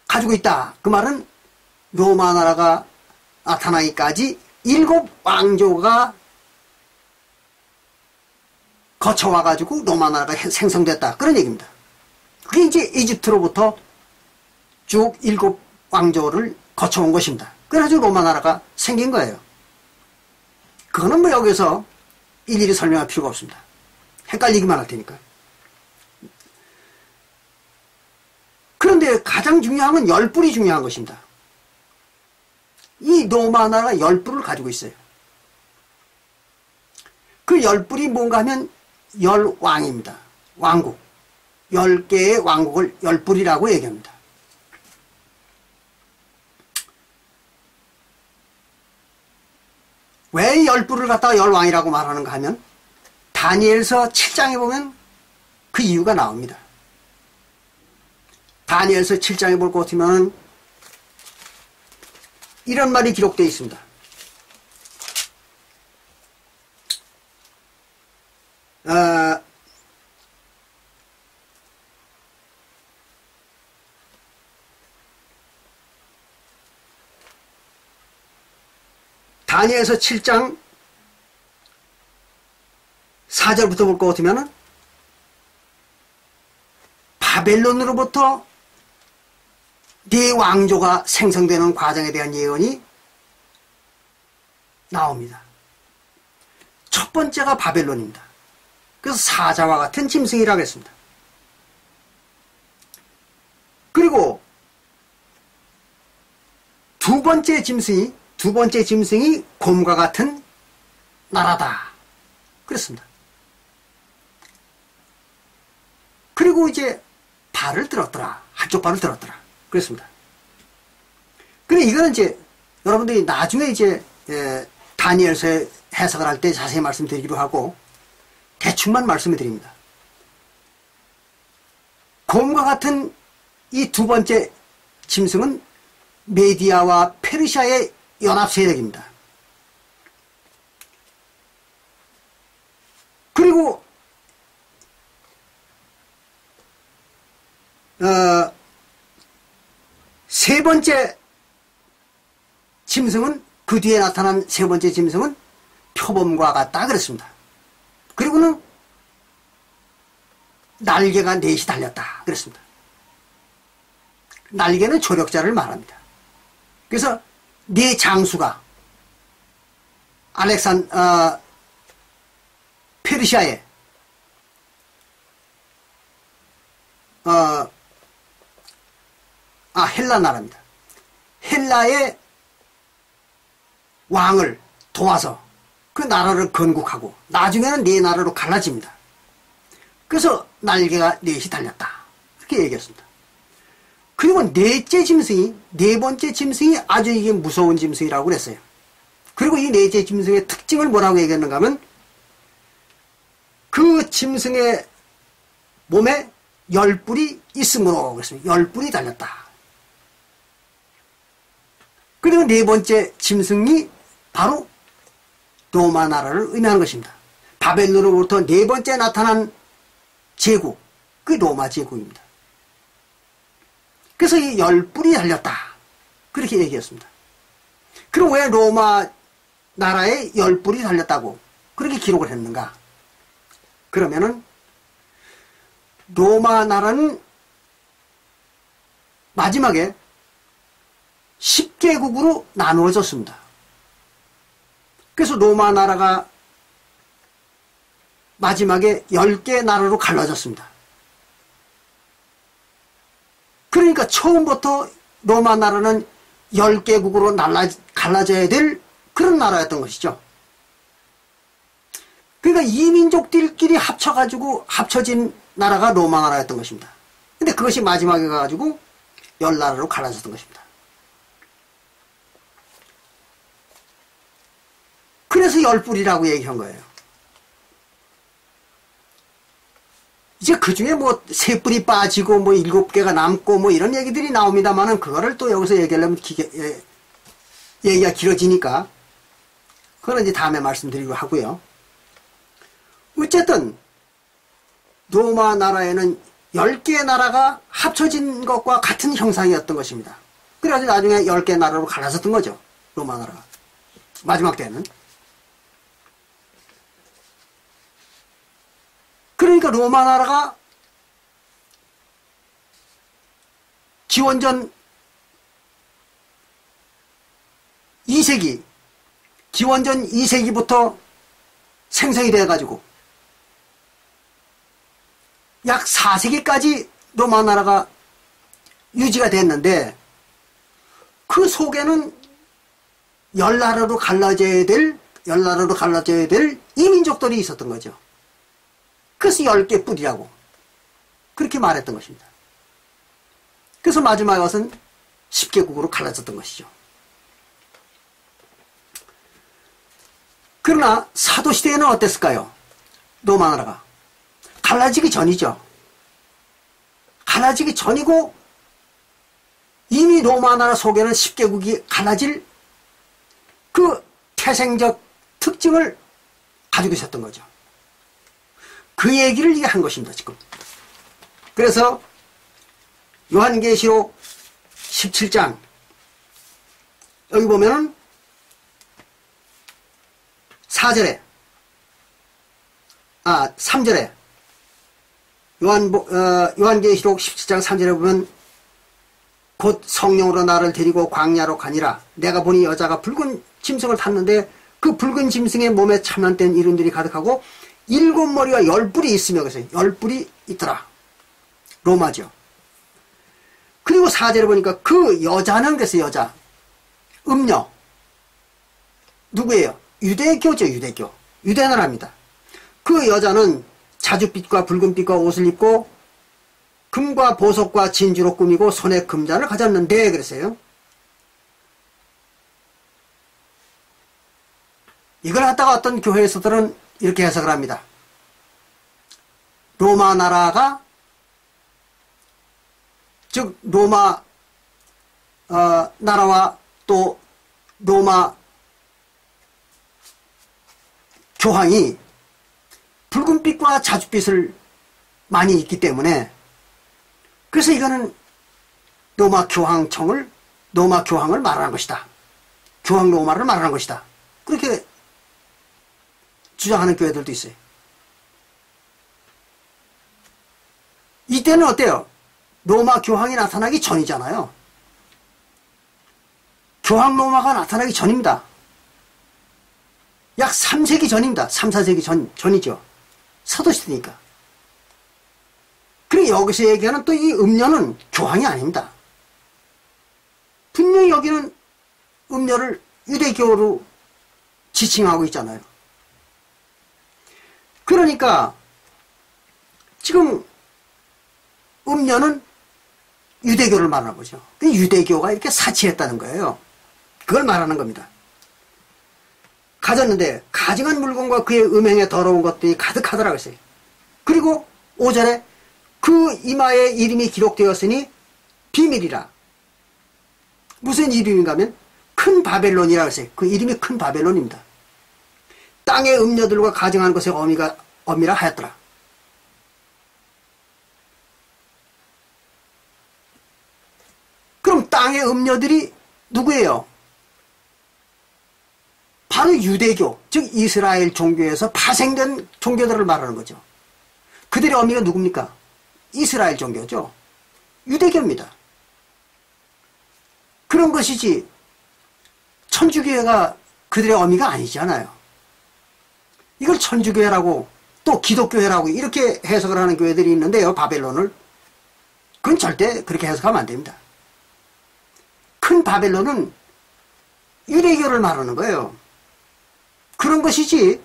가지고 있다. 그 말은 로마 나라가 나타나기까지 7왕조가 거쳐와가지고 로마 나라가 생성됐다. 그런 얘기입니다. 그게 이제 이집트로부터 쭉 7왕조를 거쳐온 것입니다. 그래가지고 로마 나라가 생긴 거예요. 그거는 뭐 여기서 일일이 설명할 필요가 없습니다. 헷갈리기만 할 테니까. 그런데 가장 중요한 건 열뿔이 중요한 것입니다. 이 로마 나라가 열뿔을 가지고 있어요. 그 열뿔이 뭔가 하면 열왕입니다. 왕국. 10개의 왕국을 열뿔이라고 얘기합니다. 왜 열뿔을 갖다가 열왕이라고 말하는가 하면 다니엘서 7장에 보면 그 이유가 나옵니다. 다니엘서 7장에 볼 것 같으면 이런 말이 기록되어 있습니다. 다니엘서 7장 4절부터 볼 것 같으면 바벨론으로부터 네 왕조가 생성되는 과정에 대한 예언이 나옵니다. 첫 번째가 바벨론입니다. 그래서 사자와 같은 짐승이라고 했습니다. 그리고 두 번째 짐승이 곰과 같은 나라다. 그랬습니다. 그리고 이제 발을 들었더라. 한쪽 발을 들었더라. 그랬습니다. 근데 이거는 이제 여러분들이 나중에 이제 다니엘서에 해석을 할 때 자세히 말씀드리기로 하고 대충만 말씀을 드립니다. 곰과 같은 이 두 번째 짐승은 메디아와 페르시아의 연합 세력입니다. 그리고 세 번째 짐승은 그 뒤에 나타난 세 번째 짐승은 표범과 같다 그랬습니다. 그리고는 날개가 넷이 달렸다 그랬습니다. 날개는 조력자를 말합니다. 그래서 네 장수가 페르시아의 헬라 나라입니다. 헬라의 왕을 도와서 그 나라를 건국하고 나중에는 네 나라로 갈라집니다. 그래서 날개가 넷이 달렸다. 이렇게 얘기했습니다. 그리고 네 번째 짐승이 아주 이게 무서운 짐승이라고 그랬어요. 그리고 이 넷째 짐승의 특징을 뭐라고 얘기했는가 하면 그 짐승의 몸에 열뿔이 있으므로 그랬습니다. 열뿔이 달렸다. 그리고 네 번째 짐승이 바로 로마 나라를 의미하는 것입니다. 바벨론으로부터 네 번째 나타난 제국, 그 로마 제국입니다. 그래서 이 열뿔이 달렸다. 그렇게 얘기했습니다. 그럼 왜 로마 나라에 열뿔이 달렸다고 그렇게 기록을 했는가? 그러면은 로마 나라는 마지막에 10개국으로 나누어졌습니다. 그래서 로마 나라가 마지막에 10개 나라로 갈라졌습니다. 그러니까 처음부터 로마 나라는 10개국으로 갈라져야 될 그런 나라였던 것이죠. 그러니까 이민족들끼리 합쳐진 나라가 로마 나라였던 것입니다. 근데 그것이 마지막에 가지고 열나라로 갈라졌던 것입니다. 그래서 열뿔이라고 얘기한 거예요. 이제 그 중에 뭐 세 뿔이 빠지고 뭐 7개가 남고 뭐 이런 얘기들이 나옵니다만은 그거를 또 여기서 얘기하려면 얘기가 길어지니까 그건 이제 다음에 말씀드리기로 하고요. 어쨌든 로마 나라에는 10개의 나라가 합쳐진 것과 같은 형상이었던 것입니다. 그래가지고 나중에 10개 나라로 갈라졌던 거죠. 로마 나라가. 마지막 때는. 그러니까 로마 나라가 기원전 2세기, 기원전 2세기부터 생성이 돼가지고 약 4세기까지 로마 나라가 유지가 됐는데 그 속에는 열나라로 갈라져야 될 이민족들이 있었던 거죠. 그래서 10개 뿔이라고 그렇게 말했던 것입니다. 그래서 마지막에 와서는 10개국으로 갈라졌던 것이죠. 그러나 사도시대에는 어땠을까요? 로마 나라가 갈라지기 전이죠. 갈라지기 전이고 이미 로마 나라 속에는 10개국이 갈라질 그 태생적 특징을 가지고 있었던 거죠. 그 얘기를 이게 한 것입니다, 지금. 그래서 요한계시록 17장 여기 보면은 3절에 요한계시록 17장 3절에 보면 곧 성령으로 나를 데리고 광야로 가니라. 내가 보니 여자가 붉은 짐승을 탔는데 그 붉은 짐승의 몸에 참연된 이름들이 가득하고 7머리와 10뿔이 있으며 그래서 10뿔이 있더라. 로마죠. 그리고 4절에 보니까 그 여자는 그래서 여자 음녀 누구예요? 유대교죠. 유대나라입니다. 그 여자는 자줏빛과 붉은빛과 옷을 입고 금과 보석과 진주로 꾸미고 손에 금잔을 가졌는데 그랬어요. 이걸 갖다가 어떤 교회에서들은 이렇게 해석을 합니다. 로마 나라가 즉 로마 나라와 또 로마 교황이 붉은빛과 자줏빛을 많이 입기 때문에 그래서 이거는 로마 교황을 말하는 것이다. 교황 로마를 말하는 것이다. 그렇게 주장하는 교회들도 있어요. 이때는 어때요? 로마 교황이 나타나기 전이잖아요. 교황 로마가 나타나기 전입니다. 약 3세기 전입니다. 3, 4세기 전이죠. 사도시대니까. 그리고 여기서 얘기하는 또 이 음녀는 교황이 아닙니다. 분명히 여기는 음녀를 유대교로 지칭하고 있잖아요. 그러니까 지금 음녀는 유대교를 말하는 거죠. 유대교가 이렇게 사치했다는 거예요. 그걸 말하는 겁니다. 가졌는데 가증한 물건과 그의 음행에 더러운 것들이 가득하더라고 했어요. 그리고 5절에 그 이마에 이름이 기록되었으니 비밀이라. 무슨 이름인가 하면 큰 바벨론이라고 했어요. 그 이름이 큰 바벨론입니다. 땅의 음녀들과 가증한 것에 어미라 하였더라. 그럼 땅의 음녀들이 누구예요? 바로 유대교, 즉 이스라엘 종교에서 파생된 종교들을 말하는 거죠. 그들의 어미가 누굽니까? 이스라엘 종교죠. 유대교입니다. 그런 것이지 천주교회가 그들의 어미가 아니잖아요. 이걸 천주교회라고 또 기독교회라고 이렇게 해석을 하는 교회들이 있는데요. 바벨론을. 그건 절대 그렇게 해석하면 안 됩니다. 큰 바벨론은 유대교를 말하는 거예요. 그런 것이지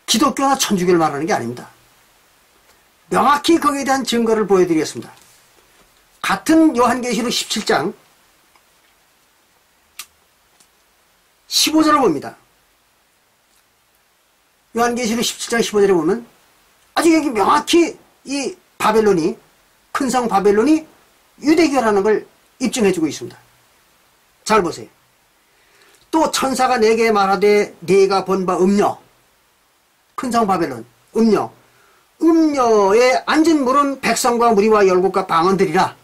기독교나 천주교를 말하는 게 아닙니다. 명확히 거기에 대한 증거를 보여드리겠습니다. 같은 요한계시록 17장 15절을 봅니다. 요한계시록 17장 15절에 보면 아주 여기 명확히 이 바벨론이, 큰 성 바벨론이 유대교라는 걸 입증해주고 있습니다. 잘 보세요. 또 천사가 내게 말하되 네가 본 바 음녀, 큰 성 바벨론, 음녀, 음녀에 앉은 물은 백성과 무리와 열국과 방언들이라.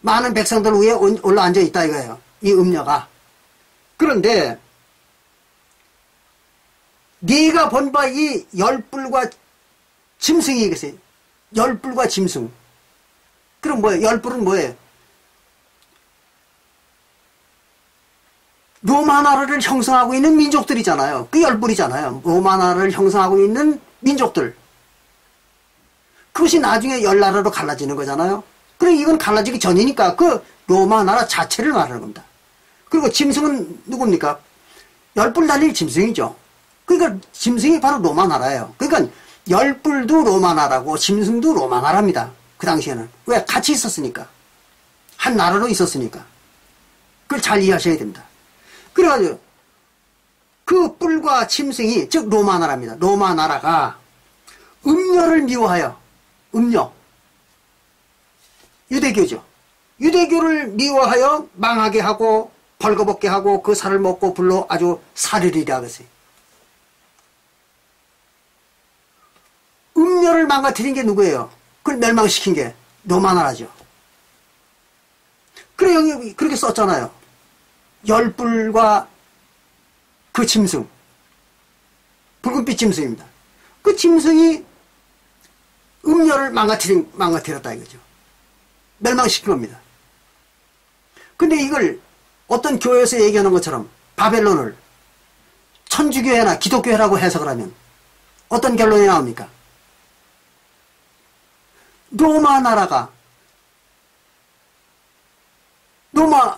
많은 백성들 위에 올라 앉아 있다 이거예요. 이 음녀가. 그런데 네가 본 바 이 열불과 짐승이 이것이 열불과 짐승. 그럼 뭐예요? 열불은 뭐예요? 로마 나라를 형성하고 있는 민족들이잖아요. 그 열불이잖아요. 로마 나라를 형성하고 있는 민족들. 그것이 나중에 열나라로 갈라지는 거잖아요. 그래 이건 갈라지기 전이니까 그 로마 나라 자체를 말하는 겁니다. 그리고 짐승은 누굽니까? 열불 달릴 짐승이죠. 그러니까 짐승이 바로 로마 나라예요. 그러니까 열불도 로마 나라고 짐승도 로마 나라입니다. 그 당시에는. 왜? 같이 있었으니까. 한 나라로 있었으니까. 그걸 잘 이해하셔야 됩니다. 그래가지고 그 뿔과 짐승이 즉 로마 나라입니다. 로마 나라가 음녀를 미워하여, 음녀, 유대교죠. 유대교를 미워하여 망하게 하고 벌거벗게 하고 그 살을 먹고 불로 아주 살으리라 그랬어요. 음녀를 망가뜨린 게 누구예요? 그걸 멸망시킨 게 로마 나라죠. 그래 여기 그렇게 썼잖아요. 열불과 그 짐승, 붉은빛 짐승입니다. 그 짐승이 음녀를 망가뜨렸다 이거죠. 멸망시킨 겁니다. 근데 이걸 어떤 교회에서 얘기하는 것처럼 바벨론을 천주교회나 기독교회라고 해석을 하면 어떤 결론이 나옵니까? 로마 나라가 로마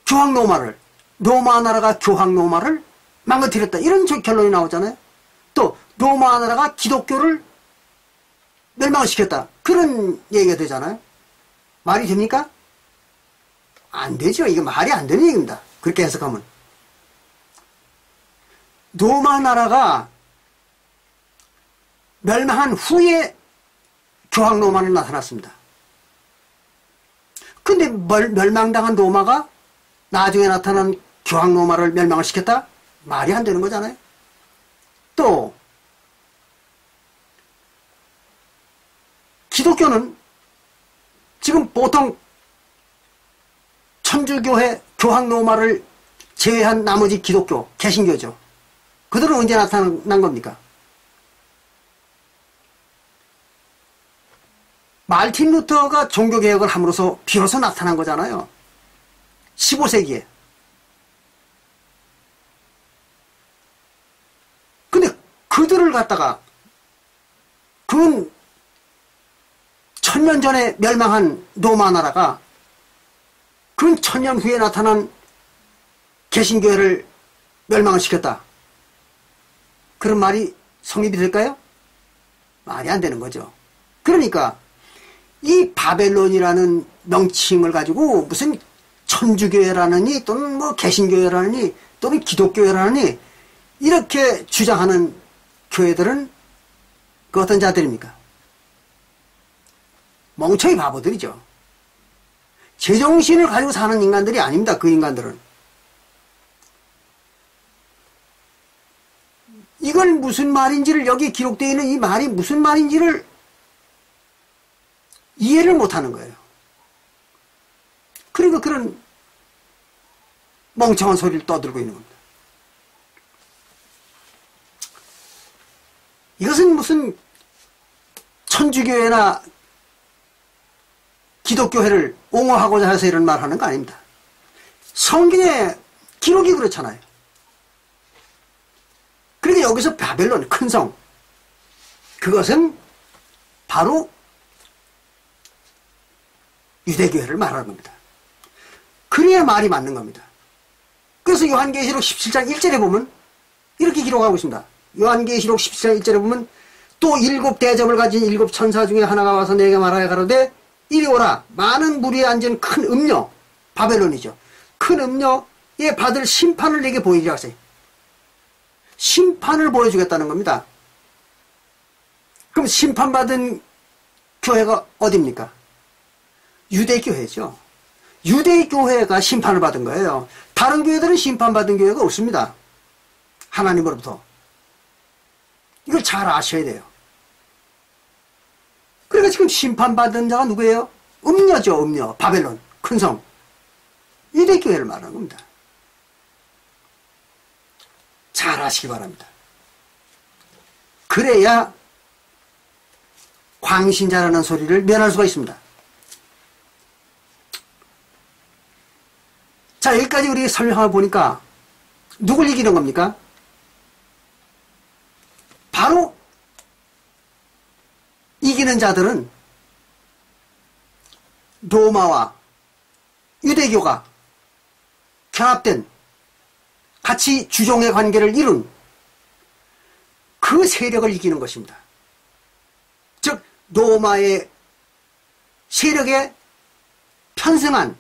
교황 로마를, 로마 나라가 교황 로마를 망가뜨렸다 이런 결론이 나오잖아요. 또 로마 나라가 기독교를 멸망시켰다 그런 얘기가 되잖아요. 말이 됩니까? 안 되죠. 이거 말이 안 되는 얘기입니다. 그렇게 해석하면 로마 나라가 멸망한 후에 교황 로마는 나타났습니다. 근데 멸망당한 로마가 나중에 나타난 교황 로마를 멸망을 시켰다? 말이 안 되는 거잖아요. 또 기독교는 지금 보통 천주교회 교황 로마를 제외한 나머지 기독교, 개신교죠. 그들은 언제 나타난 겁니까? 마르틴 루터가 종교개혁을 함으로써 비로소 나타난 거잖아요. 15세기에. 근데 그들을 갖다가 그건 1000년 전에 멸망한 로마 나라가 그건 1000년 후에 나타난 개신교회를 멸망을 시켰다. 그런 말이 성립이 될까요? 말이 안 되는 거죠. 그러니까 이 바벨론이라는 명칭을 가지고 무슨 천주교회라느니 또는 뭐 개신교회라느니 또는 기독교회라느니 이렇게 주장하는 교회들은 그 어떤 자들입니까? 멍청이 바보들이죠. 제정신을 가지고 사는 인간들이 아닙니다. 그 인간들은. 이걸 무슨 말인지를 여기 기록되어 있는 이 말이 무슨 말인지를 이해를 못하는 거예요. 그리고 그런 멍청한 소리를 떠들고 있는 겁니다. 이것은 무슨 천주교회나 기독교회를 옹호하고자 해서 이런 말 하는 거 아닙니다. 성경의 기록이 그렇잖아요. 그러니까 여기서 바벨론, 큰 성, 그것은 바로 유대교회를 말하는 겁니다. 그래야 말이 맞는 겁니다. 그래서 요한계시록 17장 1절에 보면 이렇게 기록하고 있습니다. 요한계시록 17장 1절에 보면 또 7 대접을 가진 7 천사 중에 하나가 와서 내게 말하여 가로되 이리 오라. 많은 무리에 앉은 큰 음녀, 바벨론이죠. 큰 음녀에 받을 심판을 내게 보이리라 하세요. 심판을 보여주겠다는 겁니다. 그럼 심판받은 교회가 어디입니까? 유대교회죠. 유대교회가 심판을 받은 거예요. 다른 교회들은 심판받은 교회가 없습니다. 하나님으로부터. 이걸 잘 아셔야 돼요. 그러니까 지금 심판받은 자가 누구예요? 음녀죠, 음녀. 바벨론, 큰 성. 유대교회를 말하는 겁니다. 잘 아시기 바랍니다. 그래야 광신자라는 소리를 면할 수가 있습니다. 자, 여기까지 우리 설명을 보니까 누굴 이기는 겁니까? 바로 이기는 자들은 로마와 유대교가 결합된 같이 주종의 관계를 이룬 그 세력을 이기는 것입니다. 즉 로마의 세력에 편승한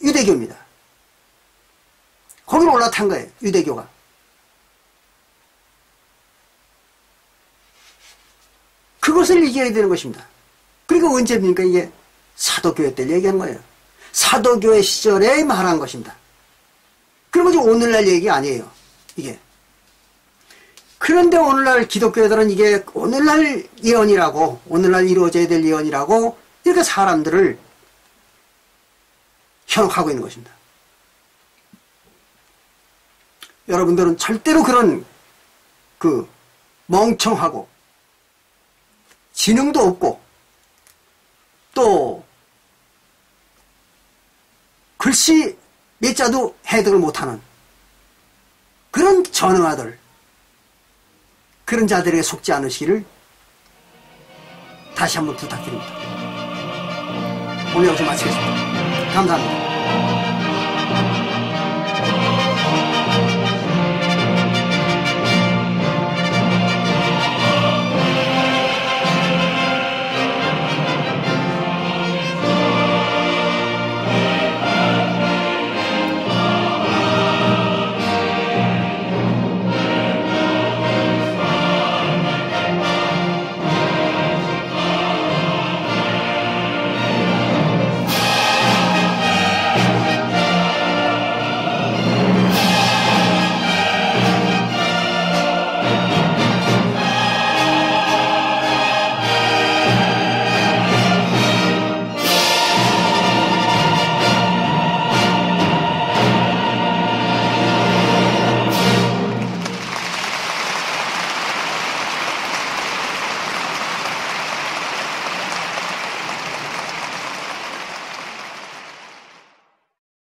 유대교입니다. 거기로 올라탄 거예요. 유대교가. 그것을 이겨야 되는 것입니다. 그리고 언제입니까? 이게 사도교회 때 얘기한 거예요. 사도교회 시절에 말한 것입니다. 그리고 지금 오늘날 얘기 아니에요. 이게. 그런데 오늘날 기독교회들은 이게 오늘날 예언이라고, 오늘날 이루어져야 될 예언이라고 이렇게 사람들을 현혹하고 있는 것입니다. 여러분들은 절대로 그런 멍청하고 지능도 없고 또 글씨 몇 자도 해석을 못하는 그런 전응아들, 그런 자들에게 속지 않으시기를 다시 한번 부탁드립니다. 오늘 여기서 마치겠습니다. 감사합니다.